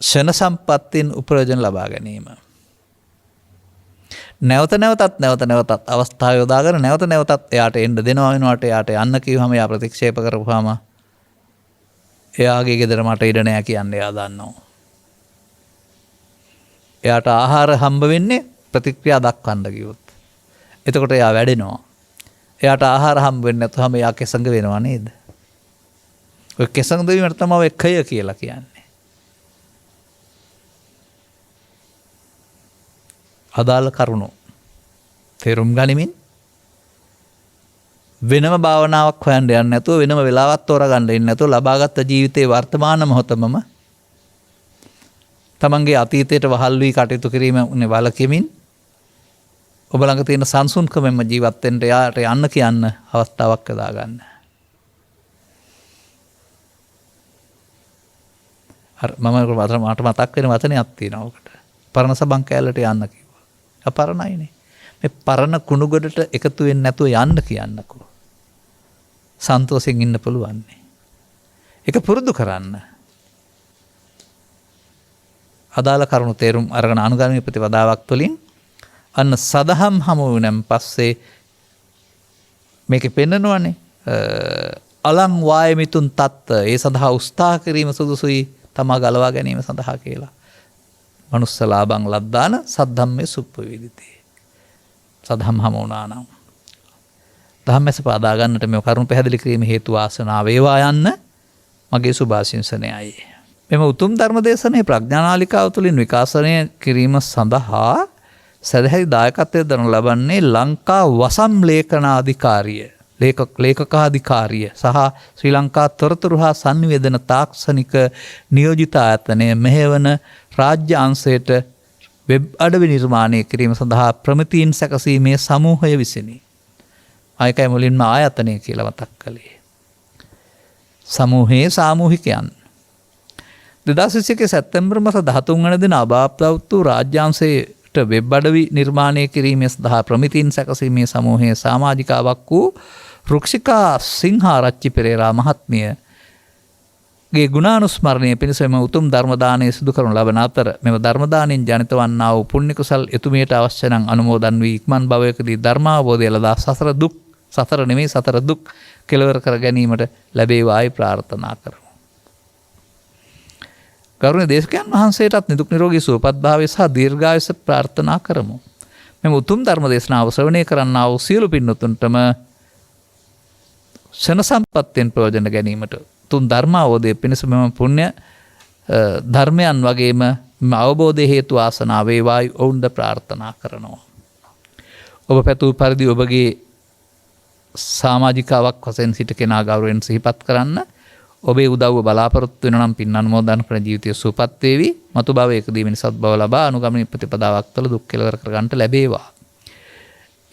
ෂණ සම්පත්තින් උපයෝජන ලබා ගැනීම. නැවත නැවතත් අවස්ථාව යොදාගෙන නැවත නැවතත් එයාට එන්න දෙනවා වෙනවට එයාට යන්න කිව්වම එයා ප්‍රතික්ෂේප කරපුවාම එයාගේ ගෙදර මට ඉඩ නෑ කියන්නේ එයා දන්නවා. එයාට ආහාර හම්බ වෙන්නේ ප්‍රතික්‍රියා දක්වන්න කිව්වොත්. එතකොට එයා වැඩෙනවා. එයාට ආහාර හම්බ වෙන්නේ නැතුවම එයා කෙසඟ වෙනවා නේද? ඔය කෙසඟ දෙවීමට තමයි ඔය කය කියලා කියන්නේ. අදාළ කරුණු තේරුම් ගනිමින් වෙනම භාවනාවක් හොයන්න යන්නේ නැතුව වෙනම වෙලාවක් තෝරගන්න ඉන්නේ නැතුව ලබාගත් ජීවිතයේ වර්තමාන මොහොතමම තමන්ගේ අතීතයට වහල් වී කටයුතු කිරීම වළකිමින් ඔබ ළඟ තියෙන සංසුන්කමෙන්ම ජීවත් වෙන්න යාට යන්න කියන්න අවස්ථාවක් යොදා ගන්න. මට මතක් වෙන වචනයක් තියෙනවා ඔකට. පරණ සබන් කෑල්ලට යන්න කිව්වා. අපරණයිනේ. මේ පරණ කුණු ගොඩට එකතු වෙන්නේ නැතුව යන්න කියන්නකෝ. සන්තෝෂෙන් ඉන්න පුළුවන්. ඒක පුරුදු කරන්න. අදාළ කරුණු තේරුම් අරගෙන අනුගාමී ප්‍රතිපදාවක් තුළින් අන්න සදහම් හමු වුණන් පස්සේ මේකේ පෙන්නනවනේ අලං වායමිතුන් තත්ත ඒ සඳහා උත්සාහ කිරීම සුදුසුයි තමා ගලවා ගැනීම සඳහා කියලා. මනුස්ස ලාභං ලද්දාන සද්ධම්මේ සුප්පවිදිතේ. සදහම් හමු වුණා නම් ධම්මැස පාදා ගන්නට මේ කරුණු පැහැදිලි කිරීම හේතු වාසනාව වේවා යන්න මගේ සුභාශිංසනයයි. මෙම උතුම් ධර්ම දේශනයේ ප්‍රඥානාලිකාව තුළින් විකාශනය කිරීම සඳහා සදහැයි දායකත්වය දරනු ලබන්නේ ලංකා වසම් ලේඛනාධිකාරිය ලේඛකාධිකාරිය සහ ශ්‍රී ලංකා තොරතුරු හා සංනිවේදන තාක්ෂණික නියෝජිත ආයතනය මෙහෙවන රාජ්‍ය අංශයට වෙබ් අඩවි නිර්මාණය කිරීම සඳහා ප්‍රමිතීන් සැකසීමේ සමූහය විසිනි. ආයකයි මුලින්ම ආයතනය කියලා මතක් කළේ. සමූහයේ සාමූහිකයන් 2021 සැප්තැම්බර් මාස 13 වන දින අභාප්‍රවෘත්තු රාජ්‍යාංශයට වෙබ් අඩවි නිර්මාණය කිරීමේ සඳහා ප්‍රමිතීන් සැකසීමේ සමූහයේ සමාජිකාවක් වූ රුක්ෂිකා සිංහාරච්චි පෙරේරා මහත්මියගේ ගුණානුස්මරණය පිණිස මෙම උතුම් ධර්ම දානය සිදු කරනු ලබන අතර මෙම ධර්ම දානයෙන් ජනිත වන්නා වූ පුණ්‍ය කුසල් එතුමියට අවශ්‍ය නම් අනුමෝදන් වී ඉක්මන් භවයකදී ධර්මාවබෝධය ලබා සතර දුක් කෙලවර කර ගැනීමට ලැබේවායි ප්‍රාර්ථනා කරමු. ගෞරවනීය දේශකයන් වහන්සේටත් නිදුක් නිරෝගී සුවපත් භාවය සහ දීර්ඝායුෂ ප්‍රාර්ථනා කරමු. මෙම උතුම් ධර්ම දේශනාව ශ්‍රවණය කරන්නා වූ සියලු පින්වතුන්ටම ෂණ සම්පත්තියෙන් ප්‍රයෝජන ගැනීමට තුන් ධර්මාවබෝධය පිණිස මෙම පුණ්‍ය ධර්මයන් වගේම අවබෝධය හේතු වාසනා වේවායි ඔවුන්ද ප්‍රාර්ථනා කරනවා. ඔබ පැතූ පරිදි ඔබගේ සමාජිකාවක් වශයෙන් සිට කෙනා ගෞරවයෙන් සිහිපත් කරන්න. ඔබේ උදව්ව බලාපොරොත්තු වෙන නම් පින් අනුමෝදන් කරන ජීවිතය සුවපත් වේවි. මතු භවයකදී මිනිසත් බව ලබා අනුගමනීය ප්‍රතිපදාවක් තුළ දුක් කෙලවර කර ගන්නට ලැබේවා.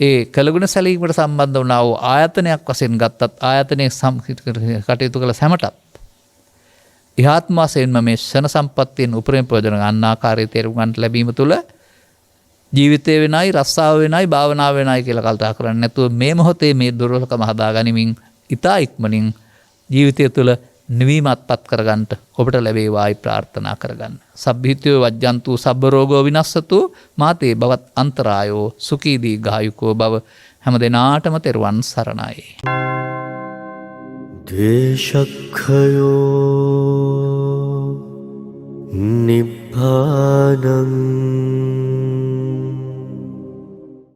ඒ කළගුණ සැලීමට සම්බන්ධ වුණා වූ ආයතනයක් වශයෙන් ගත්තත් ආයතනයේ කටයුතු කළ සැමටත් ඉහාත්ම වශයෙන්ම මේ ෂණ සම්පත්තියෙන් උපරිම ප්‍රයෝජන ගන්න ආකාරයේ තේරුම් ගන්නට ලැබීම තුළ ජීවිතය වෙනයි රස්සාව වෙනයි භාවනාව වෙනයි කියලා කල්පනා කරන්නේ නැතුව මේ මොහොතේ මේ දුර්වලකම හදා ගනිමින් ඊතා ඉක්මනින් ජීවිතය තුළ නිවීමත්පත් කරගන්නට ඔබට ලැබේවායි ප්‍රාර්ථනා කරගන්න. සබ්බීත්‍යෝ වජ්ජන්තු සබ්බ රෝගෝ විනස්සතු මාතේ බවත් අන්තරායෝ සුඛී දීඝායුකෝ භව හැම දිනාටම තෙරුවන් සරණයි. ද්වේෂක්ඛයෝ නිබ්බානං